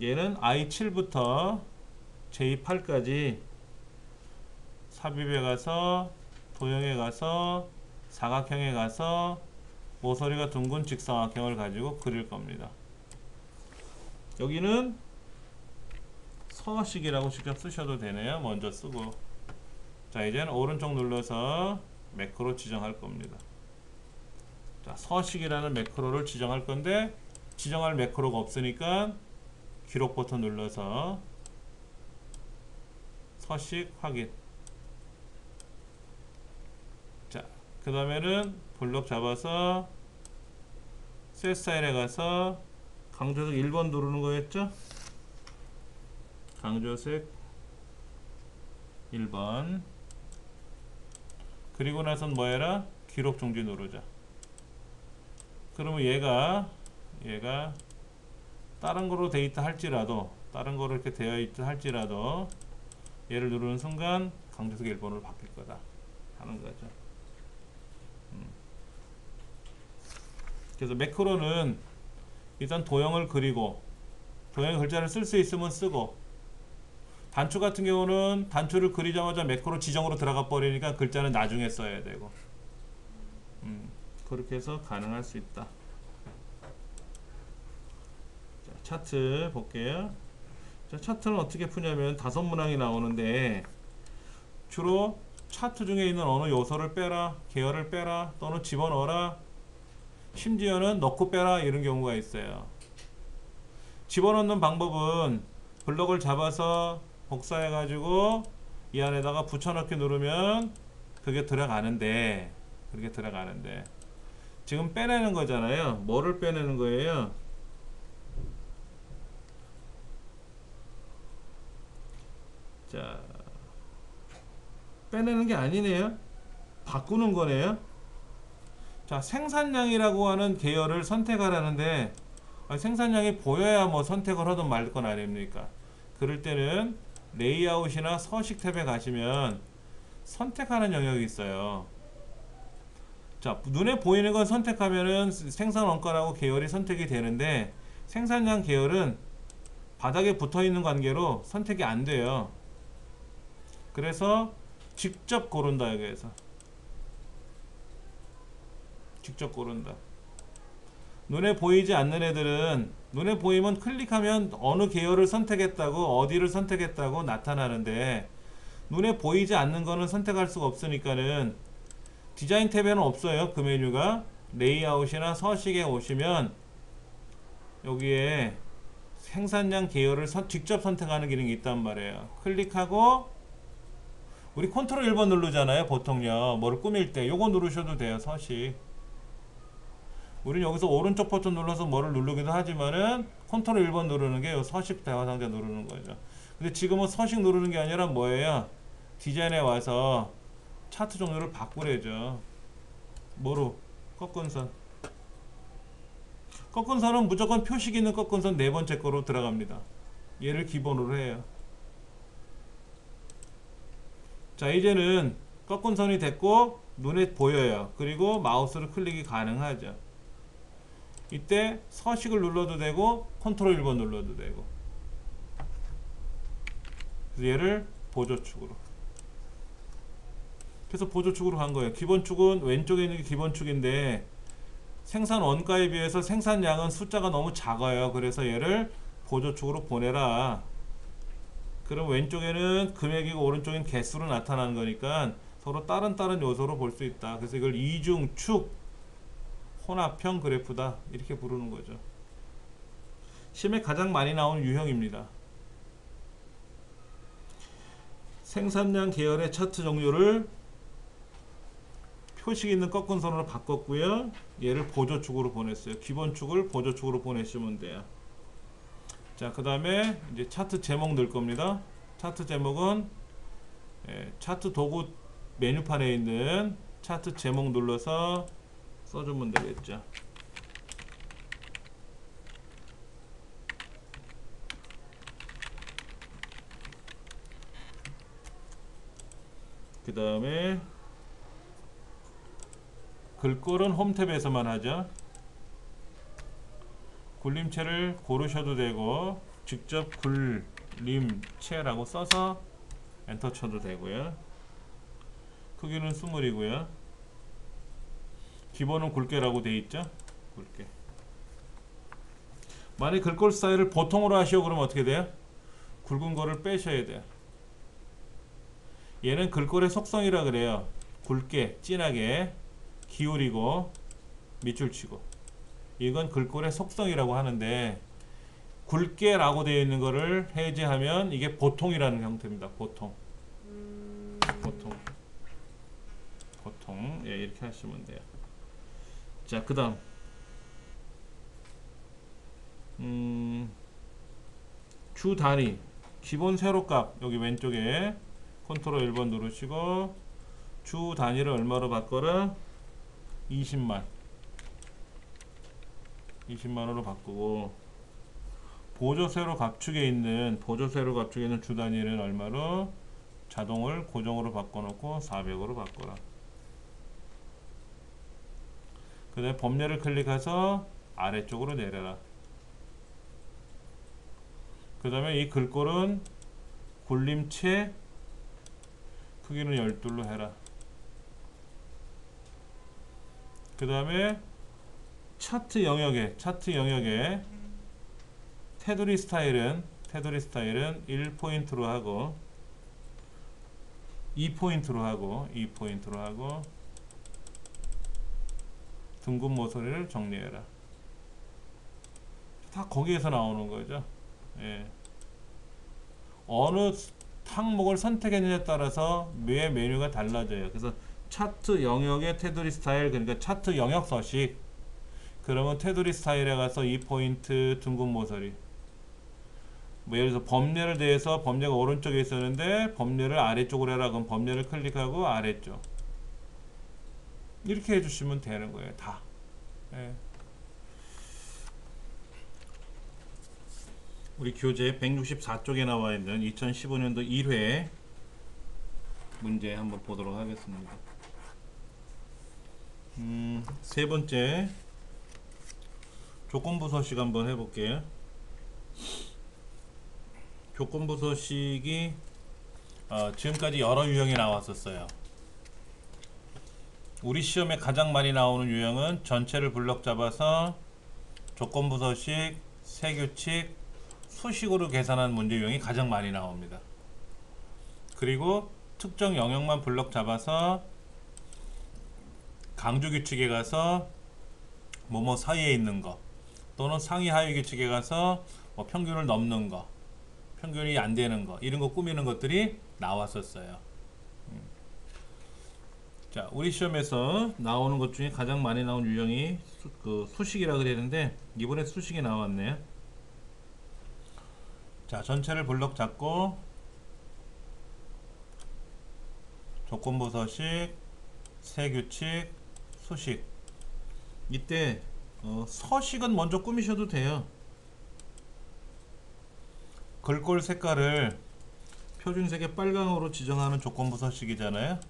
얘는 I7부터 J8까지 삽입에 가서 도형에 가서 사각형에 가서 모서리가 둥근 직사각형을 가지고 그릴 겁니다. 여기는 서식이라고 직접 쓰셔도 되네요. 먼저 쓰고, 자, 이제는 오른쪽 눌러서 매크로 지정할 겁니다. 자, 서식이라는 매크로를 지정할 건데 지정할 매크로가 없으니까 기록 버튼 눌러서 서식 확인. 자, 그 다음에는 블럭 잡아서 셋 스타일에 가서 강조색 1번 누르는 거였죠? 강조색 1번. 그리고 나선 뭐 해라? 기록 중지 누르자. 그러면 얘가 다른 거로 되어 있다 할지라도, 다른 거로 이렇게 되어 있다 할지라도 얘를 누르는 순간 강조색 1번으로 바뀔 거다 하는 거죠. 그래서 매크로는 일단 도형을 그리고 도형 글자를 쓸 수 있으면 쓰고, 단추 같은 경우는 단추를 그리자마자 매크로 지정으로 들어가 버리니까 글자는 나중에 써야 되고, 그렇게 해서 가능할 수 있다. 자, 차트 볼게요. 자, 차트는 어떻게 푸냐면 5문항이 나오는데 주로 차트 중에 있는 어느 요소를 빼라, 계열을 빼라, 또는 집어넣어라, 심지어는 넣고 빼라 이런 경우가 있어요. 집어넣는 방법은 블럭을 잡아서 복사해 가지고 이 안에다가 붙여넣기 누르면 그게 들어가는데, 지금 빼내는 거잖아요. 뭐를 빼내는 거예요? 자, 빼내는 게 아니네요. 바꾸는 거네요. 자, 생산량이라고 하는 계열을 선택하라는데 생산량이 보여야 뭐 선택을 하든 말 건 아닙니까? 그럴 때는 레이아웃이나 서식 탭에 가시면 선택하는 영역이 있어요. 자, 눈에 보이는 건 선택하면은 생산 원가라고 계열이 선택이 되는데 생산량 계열은 바닥에 붙어 있는 관계로 선택이 안 돼요. 그래서 직접 고른다. 여기에서 직접 고른다. 눈에 보이지 않는 애들은 눈에 보이면 클릭하면 어느 계열을 선택했다고, 어디를 선택했다고 나타나는데 눈에 보이지 않는 거는 선택할 수가 없으니까는 디자인 탭에는 없어요. 그 메뉴가. 레이아웃이나 서식에 오시면 여기에 생산량 계열을 직접 선택하는 기능이 있단 말이에요. 클릭하고 우리 컨트롤 1번 누르잖아요. 보통요. 뭐를 꾸밀 때 요거 누르셔도 돼요. 서식. 우리는 여기서 오른쪽 버튼 눌러서 뭐를 누르기도 하지만은 컨트롤 1번 누르는 게 요 서식 대화 상자 누르는 거죠. 근데 지금은 서식 누르는 게 아니라 뭐예요? 디자인에 와서 차트 종류를 바꾸래죠. 뭐로? 꺾은 선. 꺾은 선은 무조건 표식 있는 꺾은 선 네 번째 거로 들어갑니다. 얘를 기본으로 해요. 자, 이제는 꺾은 선이 됐고 눈에 보여요. 그리고 마우스로 클릭이 가능하죠. 이때 서식을 눌러도 되고 컨트롤 1번 눌러도 되고. 그래서 얘를 보조축으로. 그래서 보조축으로 간 거예요. 기본축은 왼쪽에 있는 게 기본축인데 생산 원가에 비해서 생산량은 숫자가 너무 작아요. 그래서 얘를 보조축으로 보내라. 그럼 왼쪽에는 금액이고 오른쪽엔 개수로 나타나는 거니까 서로 다른 요소로 볼 수 있다. 그래서 이걸 이중축 혼합형 그래프다 이렇게 부르는 거죠. 시험에 가장 많이 나오는 유형입니다. 생산량 계열의 차트 종류를 표식 있는 꺾은 선으로 바꿨고요. 얘를 보조축으로 보냈어요. 기본축을 보조축으로 보내시면 돼요. 자, 그 다음에 이제 차트 제목 넣을 겁니다. 차트 제목은 차트 도구 메뉴판에 있는 차트 제목 눌러서 써주면 되겠죠. 그 다음에 글꼴은 홈탭에서만 하죠. 굴림체를 고르셔도 되고 직접 굴림체라고 써서 엔터 쳐도 되고요. 크기는 20이고요. 기본은 굵게라고 되어 있죠. 굵게. 만약 글꼴 스타일을 보통으로 하시오 그러면 어떻게 돼요? 굵은 거를 빼셔야 돼요. 얘는 글꼴의 속성이라 그래요. 굵게, 진하게, 기울이고 밑줄 치고. 이건 글꼴의 속성이라고 하는데 굵게라고 되어 있는 거를 해제하면 이게 보통이라는 형태입니다. 보통. 보통. 예, 이렇게 하시면 돼요. 자, 그 다음 주 단위 기본 세로값 여기 왼쪽에 컨트롤 1번 누르시고 주 단위를 얼마로 바꿔라? 20만으로 바꾸고 보조세로 갑축에 있는 주 단위는 얼마로? 자동을 고정으로 바꿔놓고 400으로 바꿔라. 그 다음에 범례를 클릭해서 아래쪽으로 내려라. 그 다음에 이 글꼴은 굴림체 크기는 12로 해라. 그 다음에 차트 영역에 테두리 스타일은 1포인트로 하고 2포인트로 하고 둥근 모서리를 정리해라. 다 거기에서 나오는 거죠. 예. 어느 항목을 선택했느냐에 따라서 매 메뉴가 달라져요. 그래서 차트 영역의 테두리 스타일, 그러니까 차트 영역 서식. 그러면 테두리 스타일에 가서 2포인트 둥근 모서리. 뭐 예를 들어서 범례를 대해서 범례가 오른쪽에 있었는데 범례를 아래쪽으로 해라. 그럼 범례를 클릭하고 아래쪽. 이렇게 해주시면 되는 거예요. 다. 예. 우리 교재 164쪽에 나와 있는 2015년도 1회 문제 한번 보도록 하겠습니다. 세 번째 조건부 서식 한번 해볼게요. 조건부 서식이 지금까지 여러 유형이 나왔었어요. 우리 시험에 가장 많이 나오는 유형은 전체를 블럭 잡아서 조건부 서식, 세규칙, 수식으로 계산한 문제 유형이 가장 많이 나옵니다. 그리고 특정 영역만 블럭 잡아서 강조 규칙에 가서 뭐뭐 사이에 있는 거 또는 상위 하위 규칙에 가서 뭐 평균을 넘는 거, 평균이 안 되는 거 이런 거 꾸미는 것들이 나왔었어요. 자, 우리 시험에서 나오는 것 중에 가장 많이 나온 유형이 수식이라 그랬는데 이번에 수식이 나왔네요. 자, 전체를 블럭 잡고 조건부 서식, 세규칙, 수식. 이때 서식은 먼저 꾸미셔도 돼요. 글꼴 색깔을 표준색의 빨강으로 지정하는 조건부 서식이잖아요.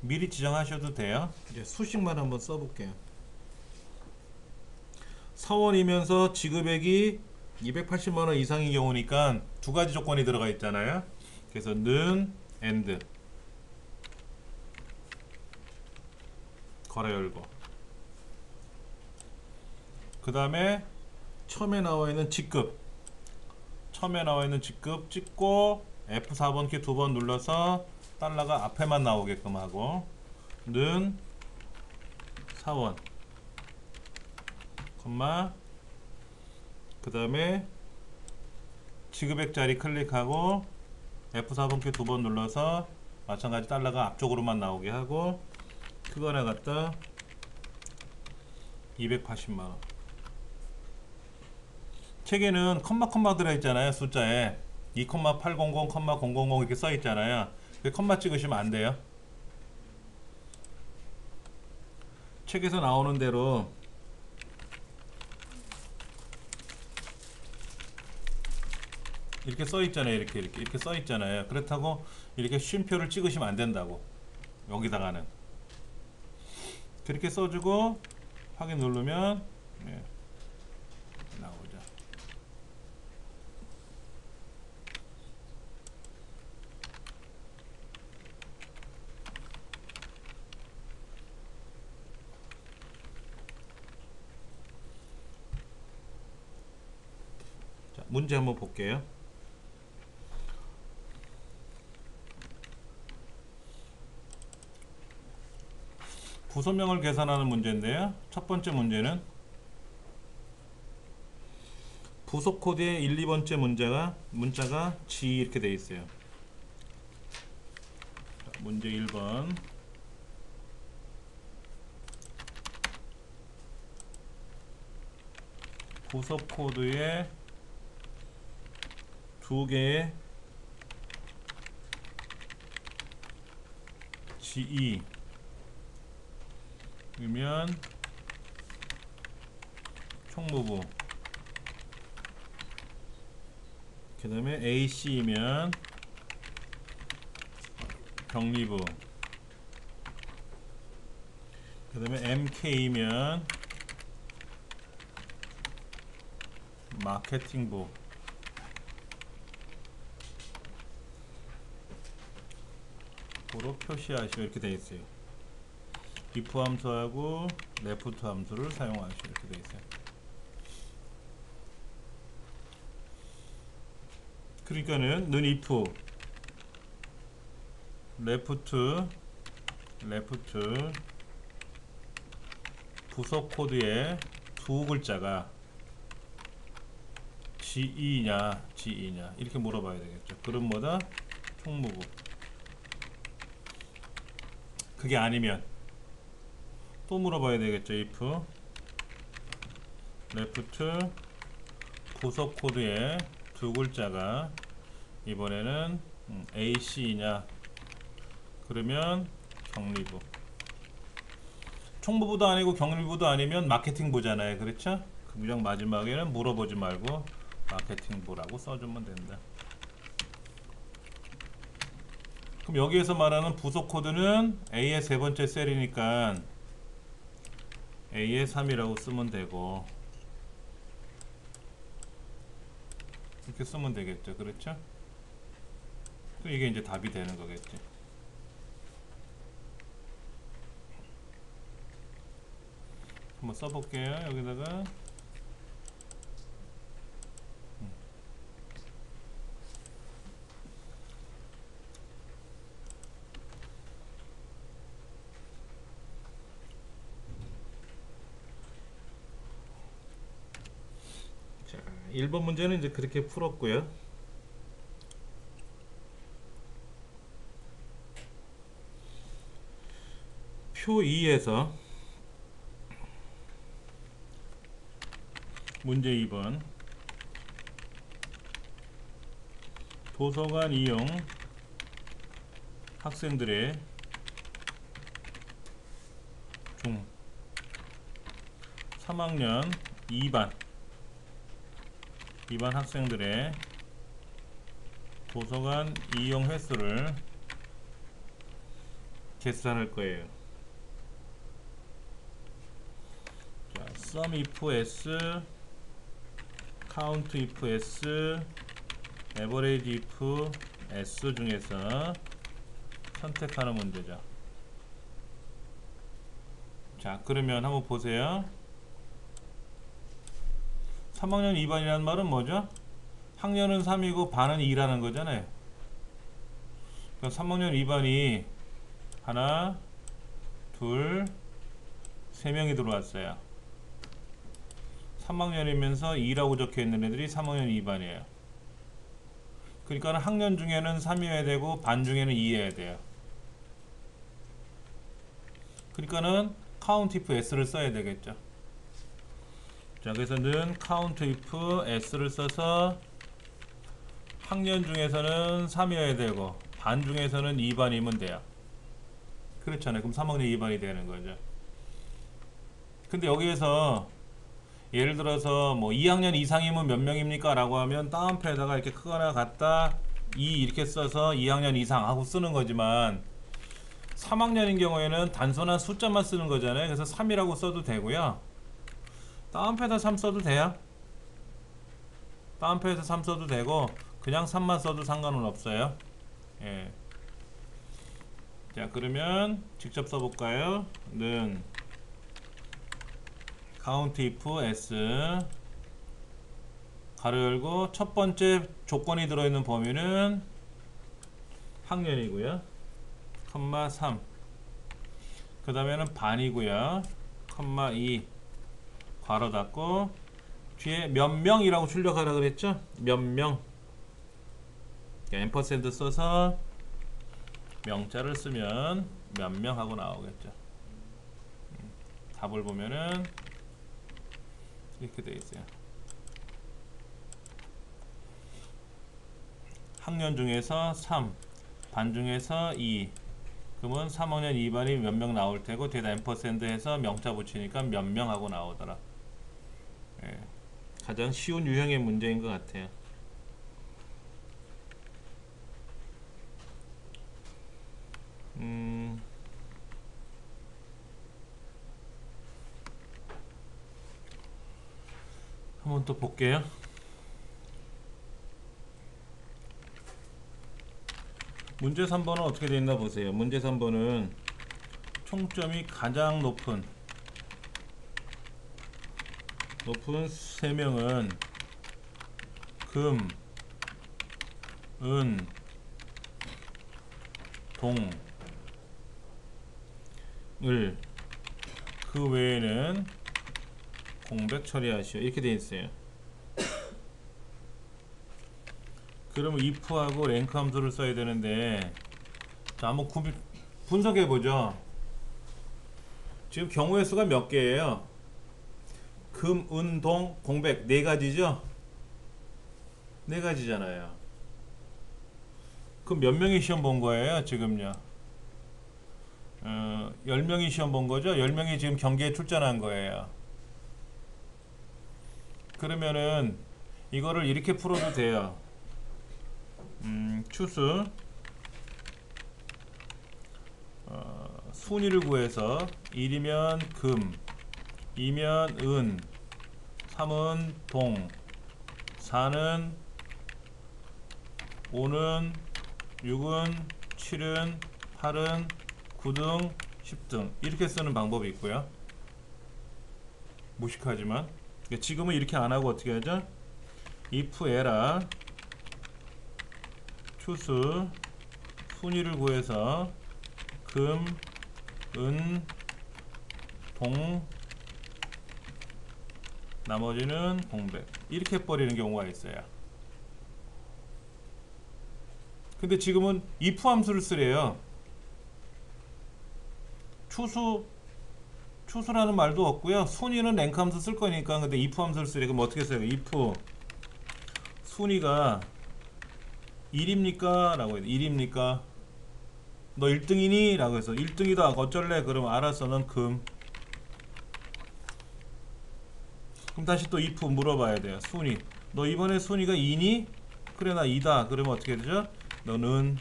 미리 지정하셔도 돼요. 이제 수식만 한번 써볼게요. 사원이면서 지급액이 280만원 이상인 경우니까 두 가지 조건이 들어가 있잖아요. 그래서 는 and 괄호 열고, 그 다음에 처음에 나와 있는 직급, 찍고 F4번 키 두 번 눌러서 달러가 앞에만 나오게끔 하고, 는 사원 콤마, 그 다음에 지급액 자리 클릭하고 F4번 키 두 번 눌러서 마찬가지 달러가 앞쪽으로만 나오게 하고, 그거나 갖다 280만원. 책에는 컴마 들어있잖아요. 숫자에 2,800, 000 이렇게 써있잖아요. 컴마 찍으시면 안 돼요. 책에서 나오는 대로 이렇게 써있잖아요. 이렇게 써있잖아요. 그렇다고 이렇게 쉼표를 찍으시면 안 된다고. 여기다가는 그렇게 써주고 확인 누르면 나오죠. 자, 문제 한번 볼게요. 부서명을 계산하는 문제인데요. 첫 번째 문제는 부속 코드의 1, 2번째 문자가 G 이렇게 되어 있어요. 자, 문제 1번. 부속 코드에 두 개의 GE 이면 총무부, 그 다음에 AC이면 경리부, 그 다음에 MK이면 마케팅부. 도로 표시하시오 이렇게 되어 있어요. if 함수하고 left 함수를 사용하시오 이렇게 되어 있어요. 그러니까는 는 if left 부속 코드의 두 글자가 GE냐 이렇게 물어봐야 되겠죠. 그럼 뭐다? 총무부. 그게 아니면 또 물어봐야 되겠죠. if left 부속 코드의 두 글자가 이번에는 AC냐, 그러면 경리부. 총무부도 아니고 경리부도 아니면 마케팅부잖아요. 그렇죠? 그 문장 마지막에는 물어보지 말고 마케팅부라고 써주면 된다. 그럼 여기에서 말하는 부속 코드는 A의 세 번째 셀이니까 A의 3이라고 쓰면 되고, 이렇게 쓰면 되겠죠. 그렇죠? 이게 이제 답이 되는 거겠지. 한번 써볼게요. 여기다가 자, 1번 문제는 이제 그렇게 풀었고요. 표 2에서 문제 2번 도서관 이용 학생들의 중 3학년 2반 학생들의 도서관 이용 횟수를 계산할 거예요. 자, sum if s, count if s, average if s 중에서 선택하는 문제죠. 자, 그러면 한번 보세요. 3학년 2반이라는 말은 뭐죠? 학년은 3이고 반은 2라는 거잖아요. 그럼 3학년 2반이 하나, 둘, 3명이 들어왔어요. 3학년이면서 2라고 적혀 있는 애들이 3학년 2반이에요. 그러니까 학년 중에는 3이어야 되고 반 중에는 2여야 돼요. 그러니까는 count if s를 써야 되겠죠. 자, 그래서 는 count if s를 써서 학년 중에서는 3이어야 되고 반 중에서는 2반이면 돼요. 그렇잖아요. 그럼 3학년 2반이 되는 거죠. 근데 여기에서 예를 들어서 뭐 2학년 이상이면 몇 명입니까? 라고 하면 다운표에다가 이렇게 크거나 같다 2 이렇게 써서 2학년 이상 하고 쓰는 거지만 3학년인 경우에는 단순한 숫자만 쓰는 거잖아요. 그래서 3이라고 써도 되고요. 다운표에다 3 써도 돼요. 다운표에서 3 써도 되고 그냥 3만 써도 상관은 없어요. 예. 자, 그러면 직접 써볼까요? 는 count if s 가로 열고 첫 번째 조건이 들어있는 범위는 학년이고요. 컴마 3. 그 다음에는 반이고요. 컴마 2 괄호 닫고 뒤에 몇 명이라고 출력하라 그랬죠? 몇 명. 앰퍼센드 써서 명자를 쓰면 몇 명 하고 나오겠죠. 답을 보면은 이렇게 되어 있어요. 학년 중에서 3, 반 중에서 2. 그러면 3학년 2반이 몇 명 나올 테고 뒤에다 앰퍼센드 해서 명자 붙이니까 몇 명 하고 나오더라. 예. 가장 쉬운 유형의 문제인 것 같아요. 한번 또 볼게요. 문제 3번은 어떻게 되어 있나 보세요. 문제 3번은 총점이 가장 높은 3명은 금, 은, 동, 을, 그 외에는 공백 처리하시오. 이렇게 되어 있어요. 그러면 if하고 랭크 함수를 써야 되는데, 자, 한번 분석해 보죠. 지금 경우의 수가 몇 개예요? 금, 은, 동, 공백 네 가지죠? 네 가지잖아요. 그럼 몇 명이 시험 본 거예요, 지금요? 10명이 시험 본 거죠? 10명이 지금 경기에 출전한 거예요. 그러면은 이거를 이렇게 풀어도 돼요. 추수 순위를 구해서 1이면 금, 2면 은, 3은 동, 4는 5는 6은 7은 8은 9등 10등 이렇게 쓰는 방법이 있고요. 무식하지만 지금은 이렇게 안하고 어떻게 하죠? if 에라 추수 순위를 구해서 금, 은, 동 나머지는 공백 이렇게 해버리는 경우가 있어요. 근데 지금은 if 함수를 쓰래요. 추수라는 말도 없고요. 순위는 랭크 함수 쓸 거니까. 근데 if 함수를 쓰래. 그럼 어떻게 써요? if 순위가 1입니까? 라고 해요. 1입니까? 너 1등이니? 라고 해서 1등이다. 어쩔래? 그럼 알았어. 넌 금. 그럼 다시 또 if 물어봐야 돼요. 순위. 너 이번에 순위가 2니? 그래 나 2다. 그러면 어떻게 되죠? 너는.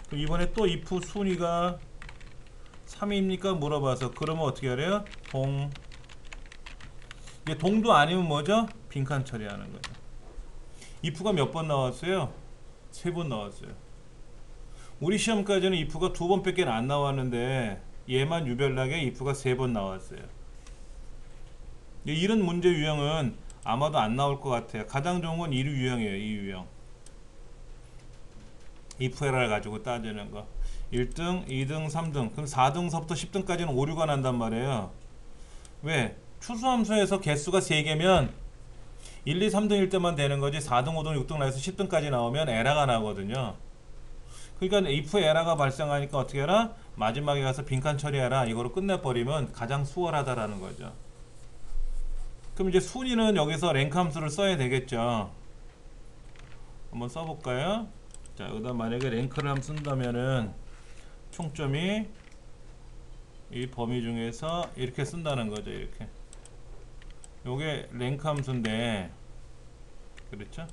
그럼 이번에 또 if 순위가 3입니까? 물어봐서 그러면 어떻게 하래요? 동. 이제 동도 아니면 뭐죠? 빈칸 처리하는 거죠. if가 몇 번 나왔어요? 3번 나왔어요. 우리 시험까지는 if가 2번밖에 안 나왔는데 얘만 유별나게 if가 3번 나왔어요. 이런 문제 유형은 아마도 안 나올 것 같아요. 가장 좋은 건 1 유형이에요. 2 유형. if 에러를 가지고 따지는 거. 1등, 2등, 3등. 그럼 4등서부터 10등까지는 오류가 난단 말이에요. 왜? 추수함수에서 개수가 3개면 1, 2, 3등일 때만 되는 거지 4등, 5등, 6등 나해서 10등까지 나오면 에러가 나거든요. 그러니까 if 에러가 발생하니까 어떻게 해라? 마지막에 가서 빈칸 처리해라. 이거로 끝내버리면 가장 수월하다라는 거죠. 그럼 이제 순위는 여기서 랭크 함수를 써야 되겠죠. 한번 써볼까요? 자, 여기다 만약에 랭크를 한번 쓴다면은 총점이 이 범위 중에서 이렇게 쓴다는 거죠. 이렇게. 요게 랭크 함수인데, 그렇죠?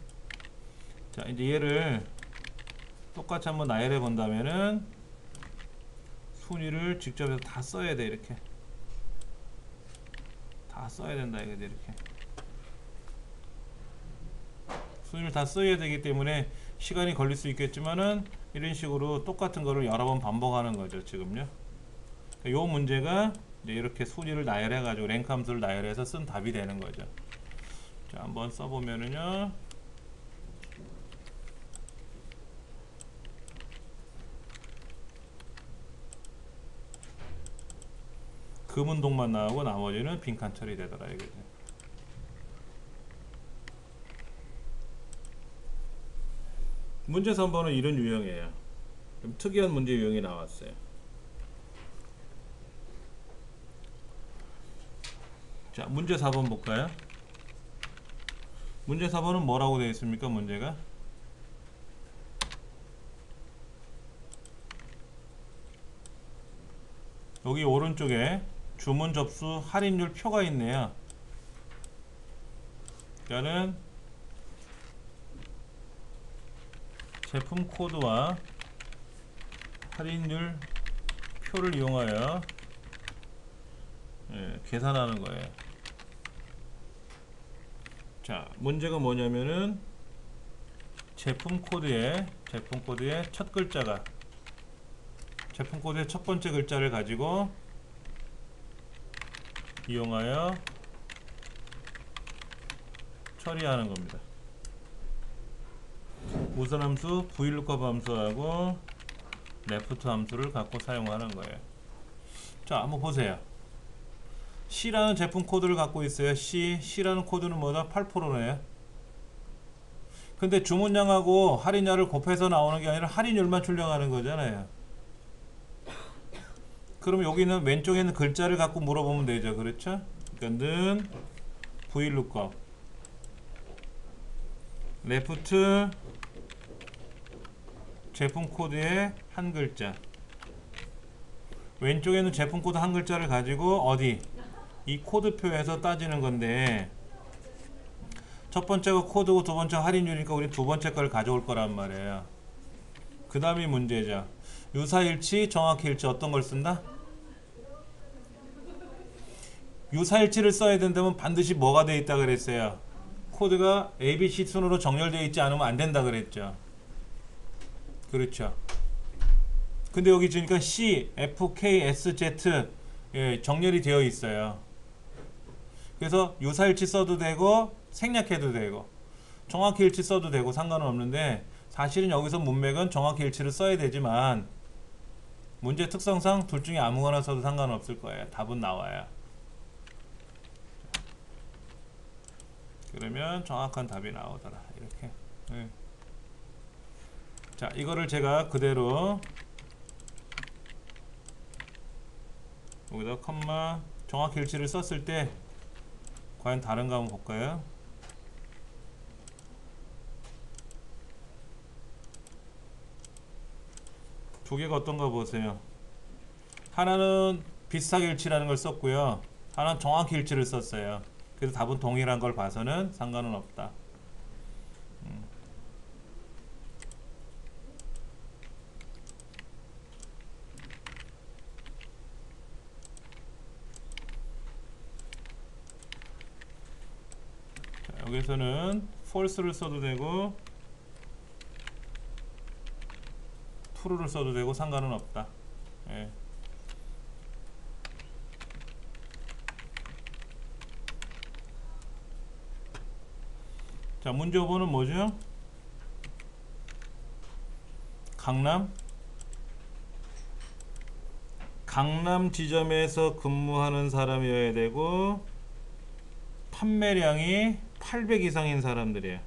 자, 이제 얘를 똑같이 한번 나열해 본다면은 순위를 직접 해서 다 써야 돼. 이렇게 다 써야 된다. 이게 이렇게 순위를 다 써야 되기 때문에 시간이 걸릴 수 있겠지만은 이런 식으로 똑같은 거를 여러 번 반복하는 거죠. 지금요. 요 문제가 이제 이렇게 순위를 나열해 가지고 랭크 함수를 나열해서 쓴 답이 되는 거죠. 자, 한번 써보면은요. 금운동만 나오고 나머지는 빈칸 처리되더라 이거죠. 문제 3번은 이런 유형이에요. 좀 특이한 문제 유형이 나왔어요. 자, 문제 4번 볼까요? 문제 4번은 뭐라고 되어 있습니까? 문제가 여기 오른쪽에 주문 접수 할인율 표가 있네요. 그러니까는 제품 코드와 할인율 표를 이용하여 계산하는 거예요. 자, 문제가 뭐냐면은 제품 코드의 첫 글자가 제품 코드의 첫 번째 글자를 가지고 이용하여 처리하는 겁니다. 우선 함수 vlookup 함수하고 left 함수를 갖고 사용하는 거예요. 자, 한번 보세요. C라는 제품 코드를 갖고 있어요. C라는 코드는 뭐다? 8%네요. 근데 주문량하고 할인율을 곱해서 나오는 게 아니라 할인율만 출력하는 거잖아요. 그럼 여기는 왼쪽에 있는 글자를 갖고 물어보면 되죠. 그렇죠? 그러니까 는 vlookup left 제품 코드의 한 글자, 왼쪽에는 제품 코드 한 글자를 가지고 어디? 이 코드표에서 따지는 건데 첫 번째가 코드고 두 번째가 할인율이니까 우리 두 번째 걸 가져올 거란 말이에요. 그 다음이 문제죠. 유사일치, 정확히일치 어떤 걸 쓴다? 유사일치를 써야 된다면 반드시 뭐가 되어 있다 그랬어요? 코드가 ABC 순으로 정렬되어 있지 않으면 안 된다 그랬죠. 그렇죠. 근데 여기 보니까 C, F, K, S, Z 정렬이 되어 있어요. 그래서 유사일치 써도 되고 생략해도 되고 정확히일치 써도 되고 상관은 없는데 사실은 여기서 문맥은 정확히일치를 써야 되지만 문제 특성상 둘 중에 아무거나 써도 상관없을 거예요. 답은 나와요. 그러면 정확한 답이 나오더라. 이렇게. 네. 자, 이거를 제가 그대로 여기다 컴마 정확히 일치를 썼을 때 과연 다른가 한번 볼까요? 두 개가 어떤가 보세요. 하나는 비슷하게 일치라는 걸 썼고요. 하나는 정확히 일치를 썼어요. 그래서 답은 동일한 걸 봐서는 상관은 없다. 자, 여기서는 false를 써도 되고 true를 써도 되고 상관은 없다. 예. 자, 문제 5번은 뭐죠? 강남 지점에서 근무하는 사람이어야 되고 판매량이 800 이상인 사람들이에요.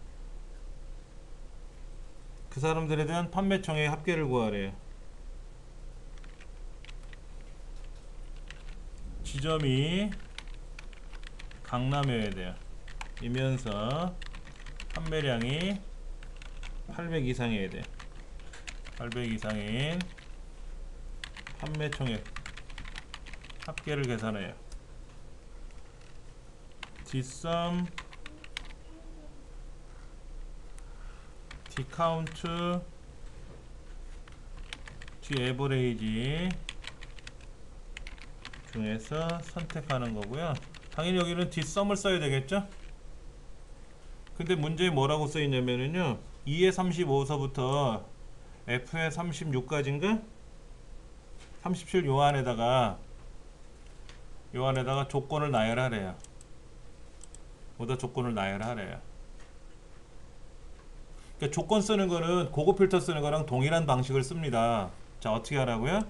그 사람들에 대한 판매총액 합계를 구하래요. 지점이 강남이어야 돼요. 이면서 판매량이 800 이상이어야 돼요. 800 이상인 판매총액 합계를 계산해요. Dsum Dcount Daverage 중에서 선택하는 거고요. 당연히 여기는 Dsum을 써야 되겠죠? 근데 문제에 뭐라고 써 있냐면은요, 2의 35서부터 F의 36까지인가? 37 요 안에다가 조건을 나열하래요. 보다 조건을 나열하래요. 그러니까 조건 쓰는 거는 고급 필터 쓰는 거랑 동일한 방식을 씁니다. 자, 어떻게 하라고요?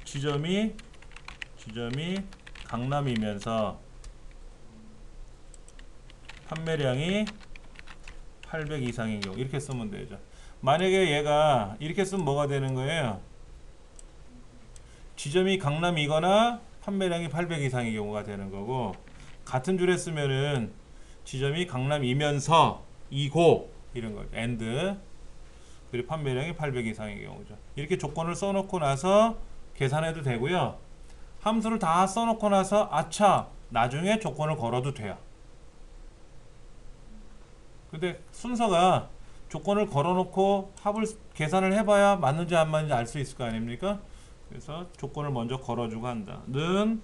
지점이 강남이면서 판매량이 800 이상인 경우 이렇게 쓰면 되죠. 만약에 얘가 이렇게 쓰면 뭐가 되는 거예요? 지점이 강남이거나 판매량이 800 이상인 경우가 되는 거고, 같은 줄에 쓰면은 지점이 강남이면서 이고 이런 거죠. and 그리고 판매량이 800 이상인 경우죠. 이렇게 조건을 써놓고 나서 계산해도 되고요. 함수를 다 써놓고 나서 아차 나중에 조건을 걸어도 돼요. 근데 순서가 조건을 걸어놓고 합을 계산을 해봐야 맞는지 안 맞는지 알 수 있을 거 아닙니까? 그래서 조건을 먼저 걸어주고 한다. 는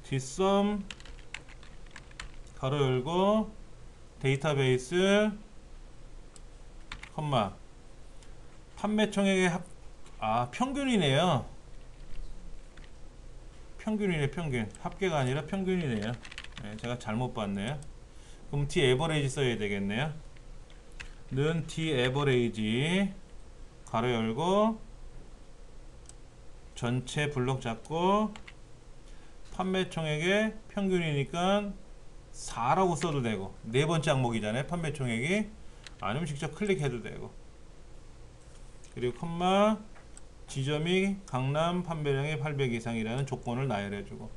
dsum 가로 열고 데이터베이스 컴마 판매총액의 평균이네요. 평균. 합계가 아니라 평균이네요. 네, 제가 잘못 봤네요. 그럼 Daverage 써야 되겠네요. 는 Daverage 가로 열고 전체 블록 잡고 판매총액의 평균이니까 4라고 써도 되고, 네 번째 항목이잖아요. 판매총액이. 아니면 직접 클릭해도 되고, 그리고 컴마 지점이 강남 판매량이 800 이상이라는 조건을 나열해주고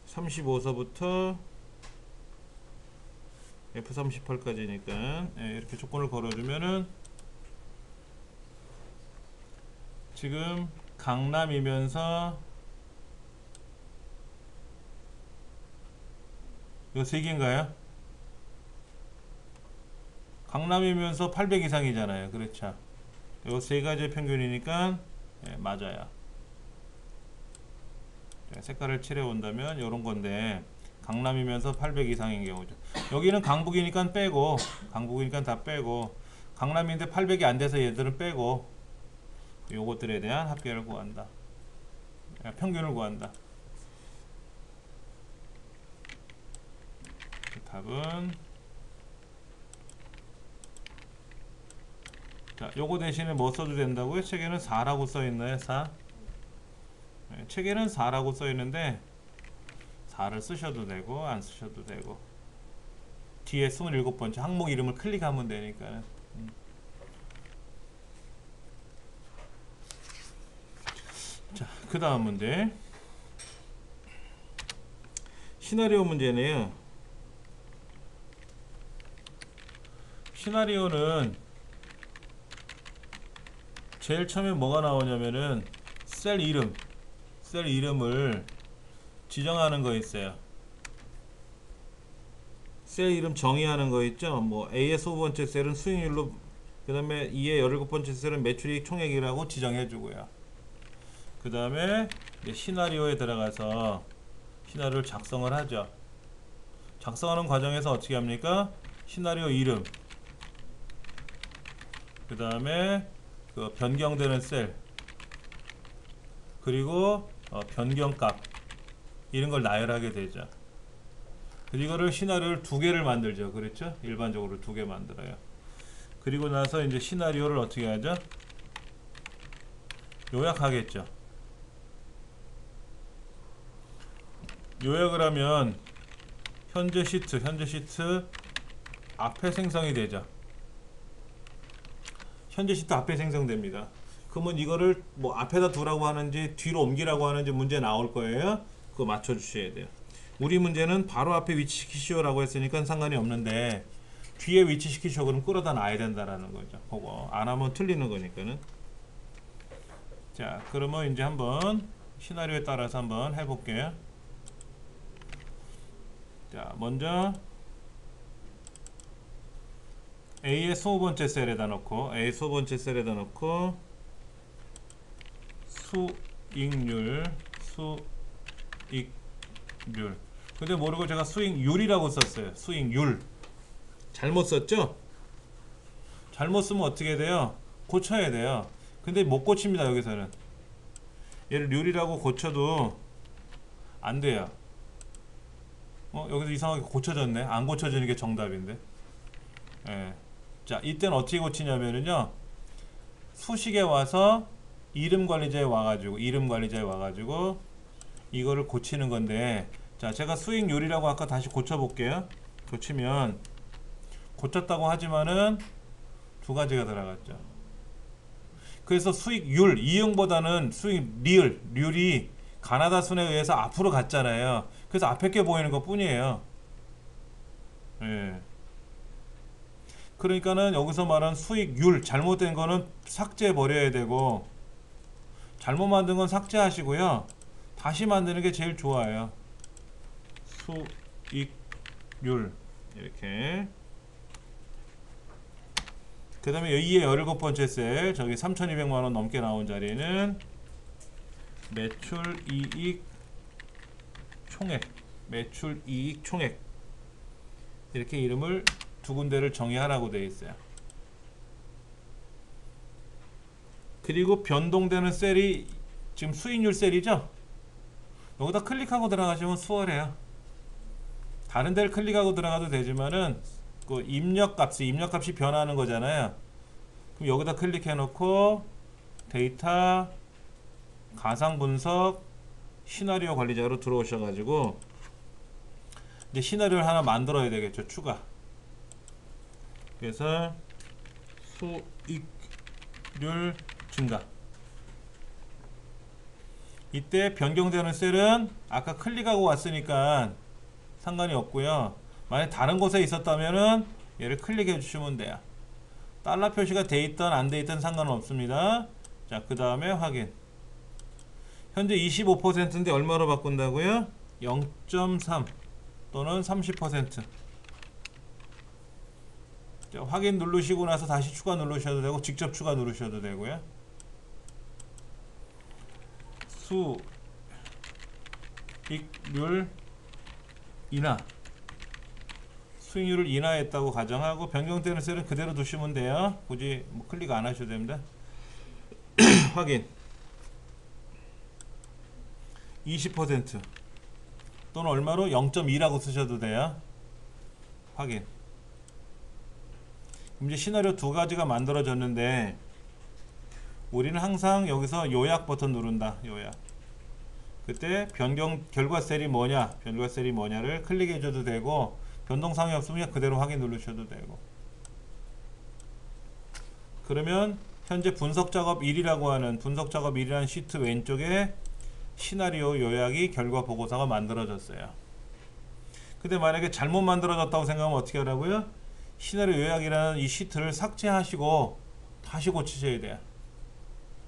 35서부터 F38까지니까 이렇게 조건을 걸어주면은 지금 강남이면서 이거 3개인가요? 강남이면서 800 이상이잖아요. 그렇죠. 이거 3가지의 평균이니까 맞아요. 색깔을 칠해 온다면 이런 건데, 강남이면서 800 이상인 경우죠. 여기는 강북이니까 빼고, 다 빼고, 강남인데 800이 안 돼서 얘들은 빼고, 요것들에 대한 합계를 구한다. 평균을 구한다. 답은 자, 요거 대신에 뭐 써도 된다고요? 책에는 4라고 써있나요? 4? 책에는 4라고 써있는데 4를 쓰셔도 되고 안 쓰셔도 되고, 뒤에 27번째 항목 이름을 클릭하면 되니까. 자, 그 다음 문제. 시나리오 문제네요. 시나리오는 제일 처음에 뭐가 나오냐면은 셀 이름을 지정하는 거 있어요. 셀 이름 정의하는 거 있죠. 뭐 A의 15번째 셀은 수익률로, 그 다음에 E의 17번째 셀은 매출이익 총액이라고 지정해 주고요. 그 다음에 시나리오에 들어가서 시나리오를 작성을 하죠. 작성하는 과정에서 어떻게 합니까? 시나리오 이름, 그 다음에 그 변경되는 셀, 그리고 변경값, 이런 걸 나열하게 되죠. 이거를 시나리오를 두 개를 만들죠. 그렇죠? 일반적으로 두 개 만들어요. 그리고 나서 이제 시나리오를 어떻게 하죠? 요약하겠죠. 요약을 하면 현재 시트 앞에 생성이 되죠. 현재 시트 앞에 생성됩니다. 그러면 이거를 뭐 앞에다 두라고 하는지 뒤로 옮기라고 하는지 문제 나올 거예요. 그거 맞춰 주셔야 돼요. 우리 문제는 바로 앞에 위치시키시오라고 했으니까 상관이 없는데, 뒤에 위치시키시오 그럼 끌어다 놔야 된다라는 거죠. 그거 안 하면 틀리는 거니까는. 자, 그러면 이제 한번 시나리오에 따라서 한번 해볼게요. 자, 먼저 A의 20번째 셀에다 놓고, A 20번째 셀에다 놓고 수익률. 근데 모르고 제가 수익률이라고 썼어요. 수익률 잘못 썼죠? 잘못 쓰면 어떻게 돼요? 고쳐야 돼요. 근데 못 고칩니다. 여기서는 얘를 률이라고 고쳐도 안 돼요. 여기서 이상하게 고쳐졌네. 안 고쳐지는 게 정답인데. 예. 자, 이때는 어떻게 고치냐면은요, 수식에 와서 이름 관리자에 와가지고 이거를 고치는 건데, 자, 제가 수익률이라고 아까 다시 고쳐볼게요. 고치면 고쳤다고 하지만은 두 가지가 들어갔죠. 그래서 수익률 이응보다는 률이 가나다 순에 의해서 앞으로 갔잖아요. 그래서 앞에 게 보이는 것 뿐이에요. 예. 그러니까는 여기서 말한 수익률 잘못된 거는 삭제해 버려야 되고, 잘못 만든 건 삭제하시고요. 다시 만드는 게 제일 좋아요. 수익률 이렇게. 그 다음에 A의 17번째 셀, 저기 3,200만원 넘게 나온 자리는 매출이익 총액 이렇게 이름을 두 군데를 정의하라고 되어 있어요. 그리고 변동되는 셀이 지금 수익률 셀이죠. 여기다 클릭하고 들어가시면 수월해요. 다른 데를 클릭하고 들어가도 되지만은 그 입력값이 변하는 거잖아요. 그럼 여기다 클릭해 놓고 데이터, 가상 분석, 시나리오 관리자로 들어오셔 가지고 이제 시나리오를 하나 만들어야 되겠죠. 추가. 그래서 수익률 증가. 이때 변경되는 셀은 아까 클릭하고 왔으니까 상관이 없고요. 만약 다른 곳에 있었다면은 얘를 클릭해 주시면 돼요. 달러 표시가 돼 있든 안 돼 있든 상관은 없습니다. 자, 그 다음에 확인. 현재 25%인데 얼마로 바꾼다고요? 0.3 또는 30%. 자, 확인 누르시고 나서 다시 추가 누르셔도 되고 직접 추가 누르셔도 되고요. 수익률 인하. 수익률을 인하했다고 가정하고 변경되는 셀은 그대로 두시면 돼요. 굳이 뭐 클릭 안 하셔도 됩니다. 확인. 20% 또는 얼마로? 0.2라고 쓰셔도 돼요. 확인. 그럼 이제 시나리오 두 가지가 만들어졌는데, 우리는 항상 여기서 요약 버튼 누른다. 요약. 그때 결과 셀이 뭐냐를 클릭해 줘도 되고, 변동사항이 없으면 그대로 확인 누르셔도 되고. 그러면 현재 분석작업 1이라는 시트 왼쪽에 시나리오 요약이 결과 보고서가 만들어졌어요. 근데 만약에 잘못 만들어졌다고 생각하면 어떻게 하라고요? 시나리오 요약이라는 이 시트를 삭제하시고 다시 고치셔야 돼요.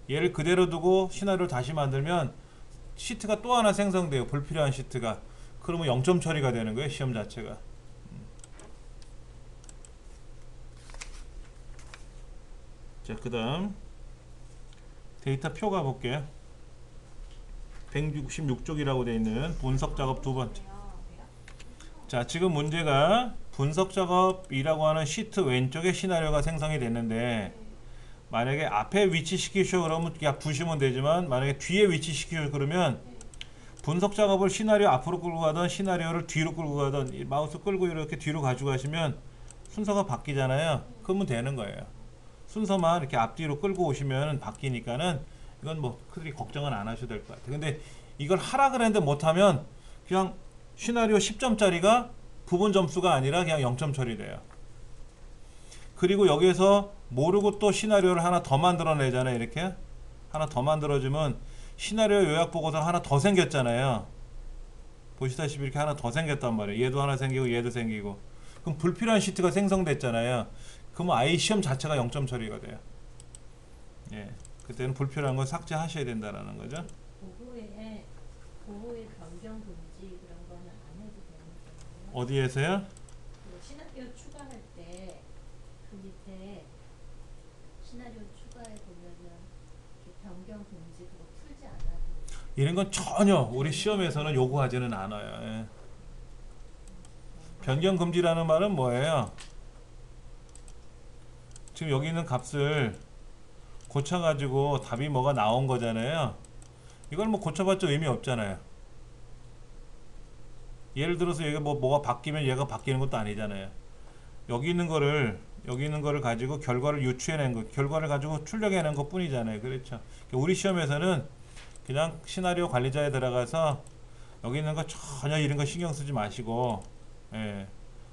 얘를 그대로 두고 시나리오를 다시 만들면 시트가 또 하나 생성돼요. 불필요한 시트가. 그러면 0점 처리가 되는 거예요. 시험 자체가. 자, 그 다음 데이터 표 가볼게요. 166쪽이라고 되어 있는 분석 작업 두 번째. 자, 지금 문제가 분석 작업이라고 하는 시트 왼쪽에 시나리오가 생성이 됐는데 만약에 앞에 위치시키시오 그러면 그냥 두시면 되지만 만약에 뒤에 위치시키시오 그러면 분석 작업을 시나리오 앞으로 끌고 가던 시나리오를 뒤로 끌고 가던 이 마우스 끌고 이렇게 뒤로 가지고 가시면 순서가 바뀌잖아요. 그러면 되는 거예요. 순서만 이렇게 앞뒤로 끌고 오시면 바뀌니까는 이건 뭐 크게 걱정은 안 하셔도 될 것 같아요. 근데 이걸 하라 그랬는데 못하면 그냥 시나리오 10점짜리가 부분 점수가 아니라 그냥 0점 처리돼요. 그리고 여기에서 모르고 또 시나리오를 하나 더 만들어내잖아요. 이렇게 하나 더 만들어주면 시나리오 요약 보고서 하나 더 생겼잖아요. 보시다시피 이렇게 하나 더 생겼단 말이에요. 얘도 하나 생기고 얘도 생기고. 그럼 불필요한 시트가 생성됐잖아요. 그러면 아예 시험 자체가 0점 처리가 돼요. 예, 그때는 불필요한 건 삭제하셔야 된다라는 거죠. 보호의 변경 금지 그런 거는 안 해도 되는 거예요? 어디에서요? 그 시나리오 추가할 때 그 밑에 시나리오 추가해 보면은 이렇게 변경 금지 그거 풀지 않아도 이런 건 전혀 우리 시험에서는 요구하지는 않아요. 예. 변경 금지라는 말은 뭐예요? 지금 여기 있는 값을 고쳐가지고 답이 뭐가 나온 거잖아요. 이걸 뭐 고쳐봤자 의미 없잖아요. 예를 들어서 얘가 뭐가 바뀌면 얘가 바뀌는 것도 아니잖아요. 여기 있는 거를 가지고 결과를 유추해낸 거, 결과를 가지고 출력해낸 것 뿐이잖아요. 그렇죠. 우리 시험에서는 그냥 시나리오 관리자에 들어가서 여기 있는 거 전혀 이런 거 신경 쓰지 마시고 예,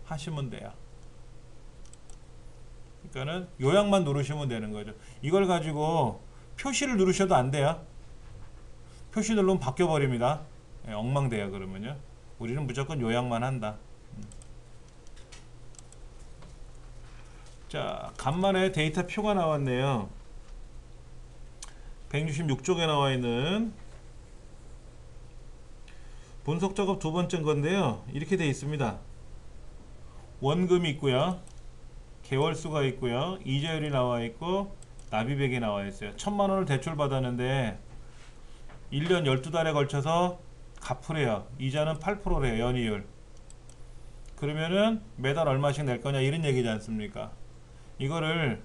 하시면 돼요. 그러니까는 요약만 누르시면 되는 거죠. 이걸 가지고 표시를 누르셔도 안 돼요. 표시 누르면 바뀌어 버립니다. 예, 엉망돼요. 그러면요. 우리는 무조건 요약만 한다. 자, 간만에 데이터 표가 나왔네요. 166쪽에 나와 있는 분석 작업 두 번째 건데요. 이렇게 되어 있습니다. 원금이 있고요. 개월수가 있고요. 이자율이 나와 있고 납입액이 나와 있어요. 1,000만 원을 대출 받았는데 1년 12달에 걸쳐서 갚으래요. 이자는 8%래요. 연이율. 그러면은 매달 얼마씩 낼 거냐 이런 얘기지 않습니까? 이거를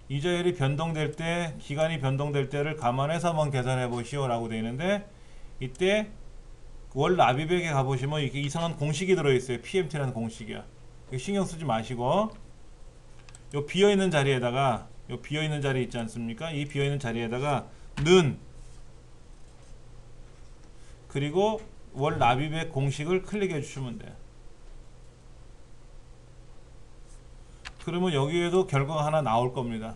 이자율이 변동될 때, 기간이 변동될 때를 감안해서 한번 계산해 보시오 라고 되어 있는데 이때 월 납입액에 가보시면 이렇게 이상한 공식이 들어있어요. PMT라는 공식이요. 신경 쓰지 마시고 요 비어있는 자리에다가 요 비어있는 자리 있지 않습니까? 이 비어있는 자리에다가 는 그리고 월 납입액 공식을 클릭해 주시면 돼요. 그러면 여기에도 결과가 하나 나올 겁니다.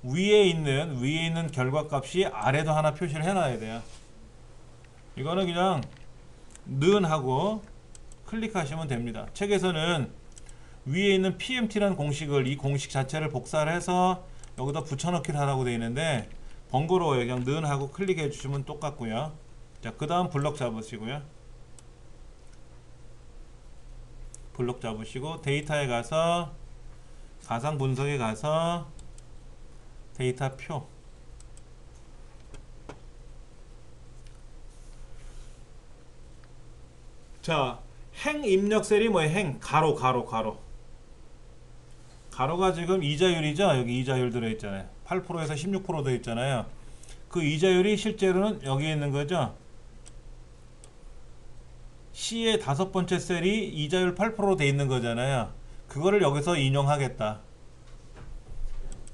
위에 있는 결과값이 아래도 하나 표시를 해놔야 돼요. 이거는 그냥 는 하고 클릭하시면 됩니다. 책에서는 위에 있는 PMT라는 공식을 이 공식 자체를 복사를 해서 여기다 붙여넣기를 하라고 되어 있는데 번거로워요. 그냥 는 하고 클릭해 주시면 똑같고요. 자, 그 다음 블럭 잡으시고요. 블럭 잡으시고 데이터에 가서 가상 분석에 가서 데이터 표 자, 행 입력 셀이 뭐예요? 행 가로가 지금 이자율이죠. 여기 이자율 들어있잖아요. 8%에서 16% 들어있잖아요. 그 이자율이 실제로는 여기 있는 거죠. C의 다섯 번째 셀이 이자율 8%로 돼 있는 거잖아요. 그거를 여기서 인용하겠다.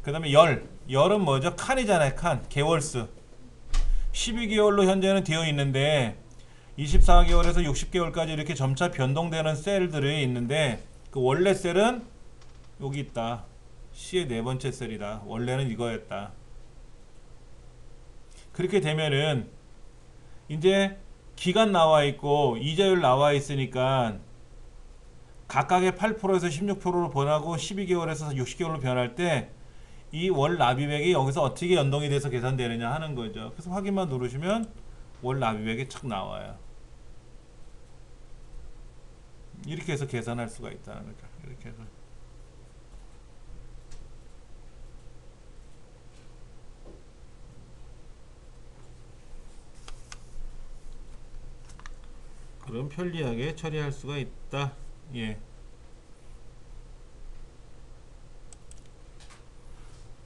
그 다음에 열은 뭐죠? 칸이잖아요. 칸, 개월수 12개월로 현재는 되어 있는데 24개월에서 60개월까지 이렇게 점차 변동되는 셀들이 있는데 그 원래 셀은 여기 있다. C의 네 번째 셀이다. 원래는 이거였다. 그렇게 되면은 이제 기간 나와 있고 이자율 나와 있으니까 각각의 8%에서 16%로 변하고 12개월에서 60개월로 변할 때 이 월 납입액이 여기서 어떻게 연동이 돼서 계산되느냐 하는 거죠. 그래서 확인만 누르시면 월 납입액이 착 나와요. 이렇게 해서 계산할 수가 있다는 거죠. 이렇게 해서. 그럼 편리하게 처리할 수가 있다. 예.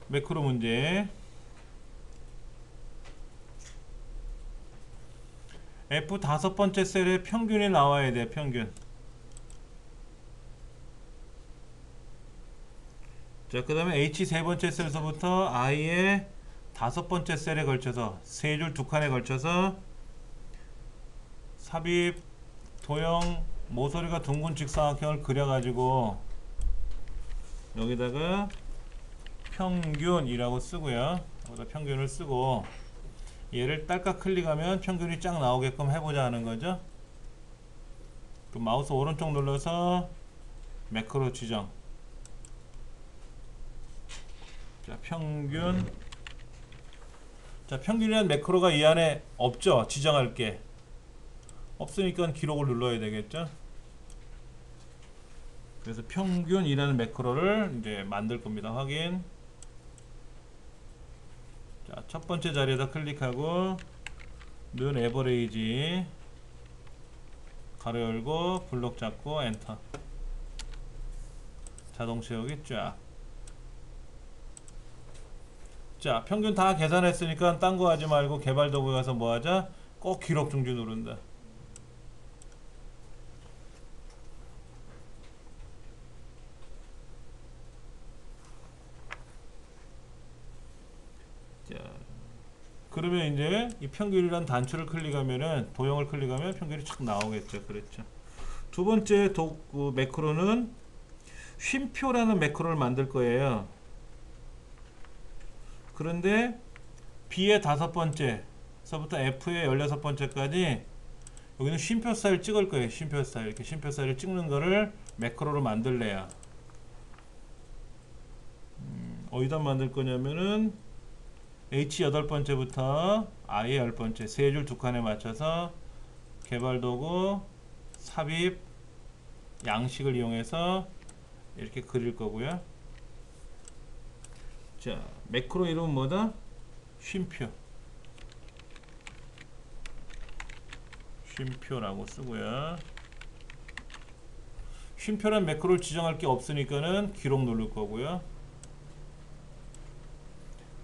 매크로 문제. F 다섯 번째 셀에 평균이 나와야 돼. 평균. 자, 그 다음에 H 세 번째 셀에서부터 I의 다섯 번째 셀에 걸쳐서 세 줄 두 칸에 걸쳐서 삽입, 도형, 모서리가 둥근 직사각형을 그려가지고 여기다가 평균이라고 쓰고요. 여기다 평균을 쓰고 얘를 딸깍 클릭하면 평균이 쫙 나오게끔 해보자 하는 거죠. 그 마우스 오른쪽 눌러서 매크로 지정. 자, 평균. 자, 평균이라는 매크로가 이 안에 없죠. 지정할 게 없으니까 기록을 눌러야 되겠죠. 그래서 평균이라는 매크로를 이제 만들 겁니다. 확인. 자, 첫 번째 자리에다 클릭하고 는 에버레이지 가로 열고 블록 잡고 엔터. 자동 채우기 쫙. 자, 평균 다 계산했으니까 딴 거 하지 말고 개발 도구에 가서 뭐 하자? 꼭 기록 중지 누른다. 자, 그러면 이제 이 평균이란 단추를 클릭하면은 도형을 클릭하면 평균이 착 나오겠죠. 그렇죠. 두 번째 매크로는 쉼표라는 매크로를 만들 거예요. 그런데 B의 다섯 번째서부터 F의 16번째까지 여기는 쉼표 스타일 찍을 거예요. 쉼표 스타일. 이렇게 쉼표 스타일을 찍는 거를 매크로로 만들래야. 어디다 만들 거냐면은 H 8번째부터 I의 10번째 세 줄 두 칸에 맞춰서 개발 도구 삽입 양식을 이용해서 이렇게 그릴 거고요. 자, 매크로 이름은 뭐다? 쉼표. 쉼표라고 쓰고요. 쉼표란 매크로를 지정할 게 없으니까는 기록 누를 거고요.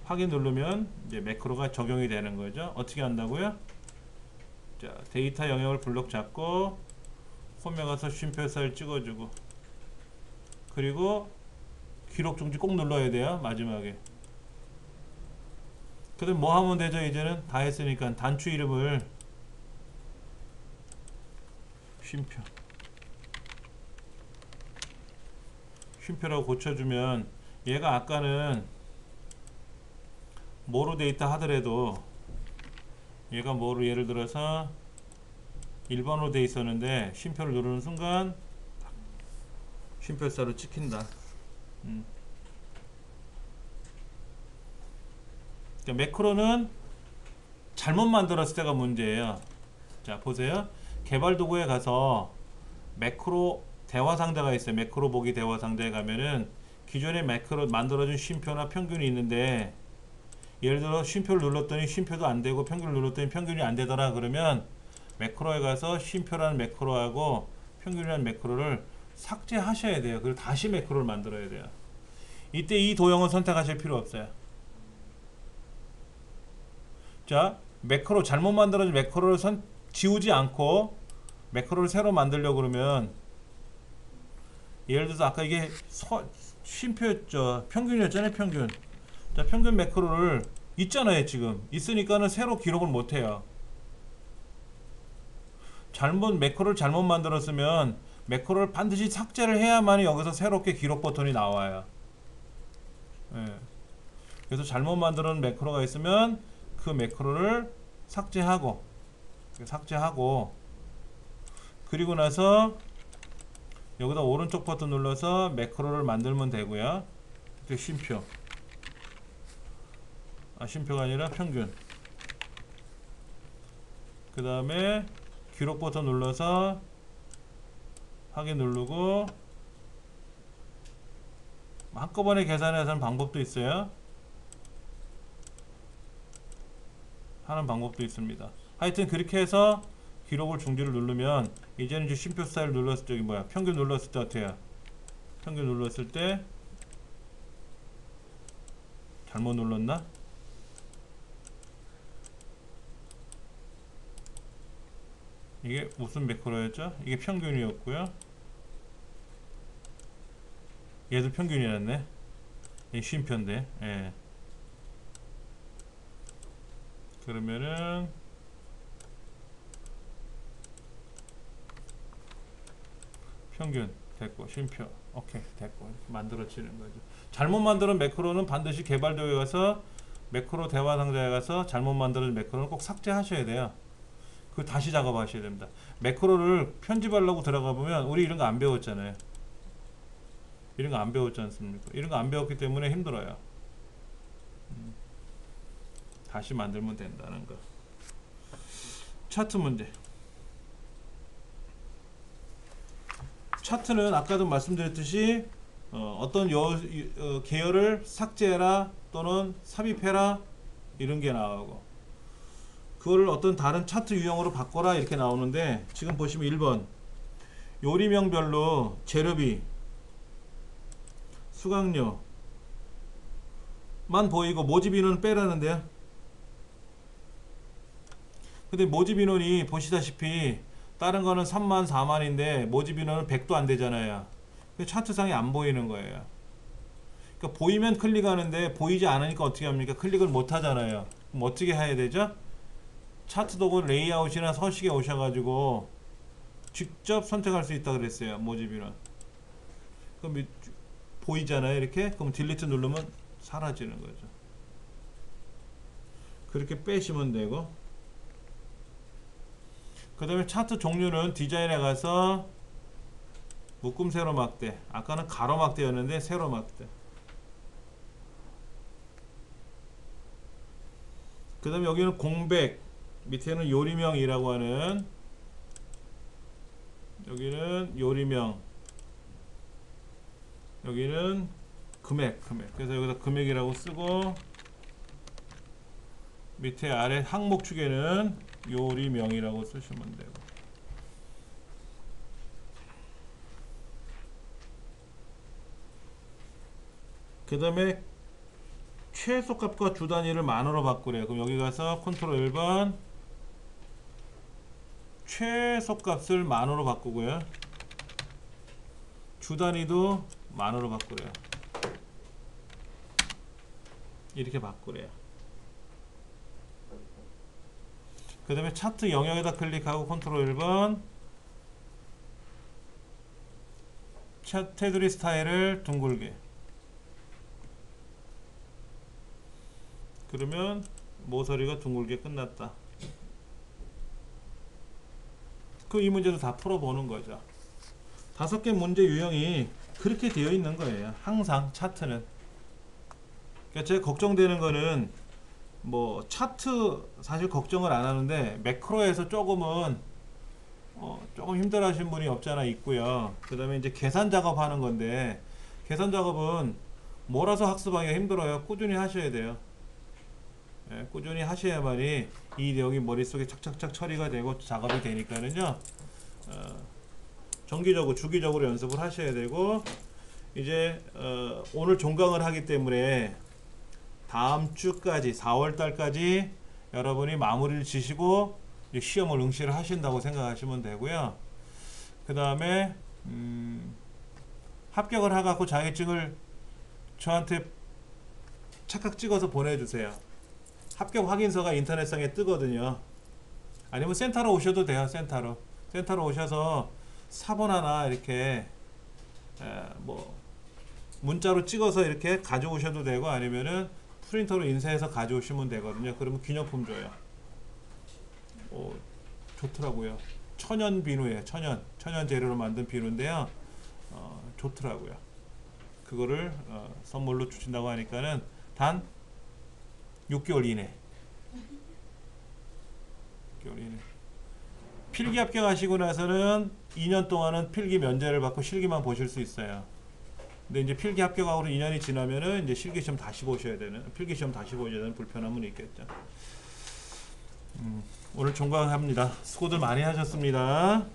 확인 누르면 이제 매크로가 적용이 되는 거죠. 어떻게 한다고요? 자, 데이터 영역을 블록 잡고 홈에 가서 쉼표 스타일 찍어주고 그리고 기록 중지 꼭 눌러야 돼요. 마지막에. 그 다음 뭐 하면 되죠? 이제는 다 했으니까 단추 이름을 쉼표라고 고쳐주면 얘가 아까는 뭐로 돼 있다 하더라도 얘가 뭐로 예를 들어서 1번으로 돼 있었는데 쉼표를 누르는 순간 쉼표 스타일로 찍힌다. 그러니까 매크로는 잘못 만들었을 때가 문제예요. 자, 보세요. 개발 도구에 가서 매크로 대화 상자가 있어요. 매크로 보기 대화 상자에 가면은 기존에 매크로 만들어준 쉼표나 평균이 있는데 예를 들어 쉼표를 눌렀더니 쉼표도 안 되고 평균을 눌렀더니 평균이 안 되더라. 그러면 매크로에 가서 쉼표라는 매크로하고 평균이라는 매크로를 삭제하셔야 돼요. 그리고 다시 매크로를 만들어야 돼요. 이때 이 도형은 선택하실 필요 없어요. 자, 매크로 잘못 만들어진 매크로를 지우지 않고 매크로를 새로 만들려고 그러면 예를 들어서 아까 이게 쉼표였죠. 평균이었잖아요. 평균. 자, 평균 매크로를 있잖아요. 지금 있으니까는 새로 기록을 못해요. 매크로를 잘못 만들었으면 매크로를 반드시 삭제를 해야만 여기서 새롭게 기록 버튼이 나와요. 예. 그래서 잘못 만들어놓은 매크로가 있으면 그 매크로를 삭제하고 삭제하고, 그리고 나서 여기다 오른쪽 버튼 눌러서 매크로를 만들면 되고요. 쉼표, 쉼표가 아니라 평균. 그 다음에 기록 버튼 눌러서 확인 누르고, 한꺼번에 계산해서 하는 방법도 있어요. 하는 방법도 있습니다. 하여튼 그렇게 해서 기록을 중지를 누르면, 이제는 이제 쉼표 스타일 눌렀을 때 평균 눌렀을 때 어떻게 해요? 평균 눌렀을 때 잘못 눌렀나? 이게 무슨 매크로였죠? 이게 평균이었고요. 얘도 평균이었네. 이 쉼표인데. 예. 그러면은 평균 됐고, 쉼표 오케이 됐고, 이렇게 만들어지는 거죠. 잘못 만드는 매크로는 반드시 개발도에 가서 매크로 대화 상자에 가서 잘못 만드는 매크로는 꼭 삭제하셔야 돼요. 그 다시 작업하셔야 됩니다. 매크로를 편집하려고 들어가 보면 우리 이런 거 안 배웠잖아요. 이런 거 안 배웠지 않습니까? 이런 거 안 배웠기 때문에 힘들어요. 다시 만들면 된다는 거. 차트 문제. 차트는 아까도 말씀드렸듯이 어떤 계열을 삭제해라 또는 삽입해라 이런 게 나오고, 그거를 어떤 다른 차트 유형으로 바꿔라 이렇게 나오는데, 지금 보시면 1번 요리명별로 재료비, 수강료만 보이고 모집 인원 빼라는데요. 근데 모집 인원이 보시다시피 다른 거는 3만 4만인데 모집 인원은 100도 안 되잖아요. 차트상에 안 보이는 거예요. 그러니까 보이면 클릭하는데 보이지 않으니까 어떻게 합니까? 클릭을 못 하잖아요. 그럼 어떻게 해야 되죠? 차트 도구 레이아웃이나 서식에 오셔가지고 직접 선택할 수 있다 그랬어요. 모집 인원. 그럼 보이잖아요. 이렇게. 그럼 딜리트 누르면 사라지는 거죠. 그렇게 빼시면 되고, 그 다음에 차트 종류는 디자인에 가서 묶음 세로 막대, 아까는 가로 막대였는데 세로 막대. 그 다음에 여기는 공백, 밑에는 요리명이라고 하는, 여기는 요리명, 여기는 금액. 그래서 여기다 금액이라고 쓰고, 밑에 아래 항목 축에는 요리명이라고 쓰시면 되고, 그 다음에 최소값과 주단위를 만으로 바꾸래요. 그럼 여기 가서 컨트롤 1번 최소값을 만으로 바꾸고요, 주단위도 만으로 바꾸래요. 이렇게 바꾸래요. 그 다음에 차트 영역에다 클릭하고 컨트롤 1번 테두리 스타일을 둥글게. 그러면 모서리가 둥글게 끝났다. 이 문제도 다 풀어보는 거죠. 5개 문제 유형이 그렇게 되어 있는 거예요. 항상 차트는. 그러니까 제가 걱정되는 거는 차트 사실 걱정을 안 하는데 매크로에서 조금 힘들어 하시는 분이 없잖아 있고요. 그 다음에 이제 계산 작업하는 건데, 계산 작업은 몰아서 학습하기가 힘들어요. 꾸준히 하셔야 돼요. 예, 꾸준히 하셔야만이 이 내용이 머릿속에 착착착 처리가 되고 작업이 되니까는요, 정기적으로 주기적으로 연습을 하셔야 되고, 이제 오늘 종강을 하기 때문에 다음 주까지 4월달까지 여러분이 마무리를 지시고 시험을 응시를 하신다고 생각하시면 되고요. 그 다음에 합격을 해갖고 자격증을 저한테 착각 찍어서 보내주세요. 합격 확인서가 인터넷상에 뜨거든요. 아니면 센터로 오셔도 돼요. 센터로 오셔서 사본 하나 이렇게 문자로 찍어서 이렇게 가져오셔도 되고, 아니면은 프린터로 인쇄해서 가져오시면 되거든요. 그러면 기념품 줘요. 좋더라고요. 천연 비누예요. 천연 재료로 만든 비누인데요. 좋더라고요. 그거를 선물로 주신다고 하니까는 단 6개월 이내. 6개월 이내. 필기 합격하시고 나서는 2년 동안은 필기 면제를 받고 실기만 보실 수 있어요. 근데 이제 필기 합격하고 2년이 지나면은 이제 필기 시험 다시 보셔야 되는 불편함은 있겠죠. 오늘 종강합니다. 수고들 많이 하셨습니다.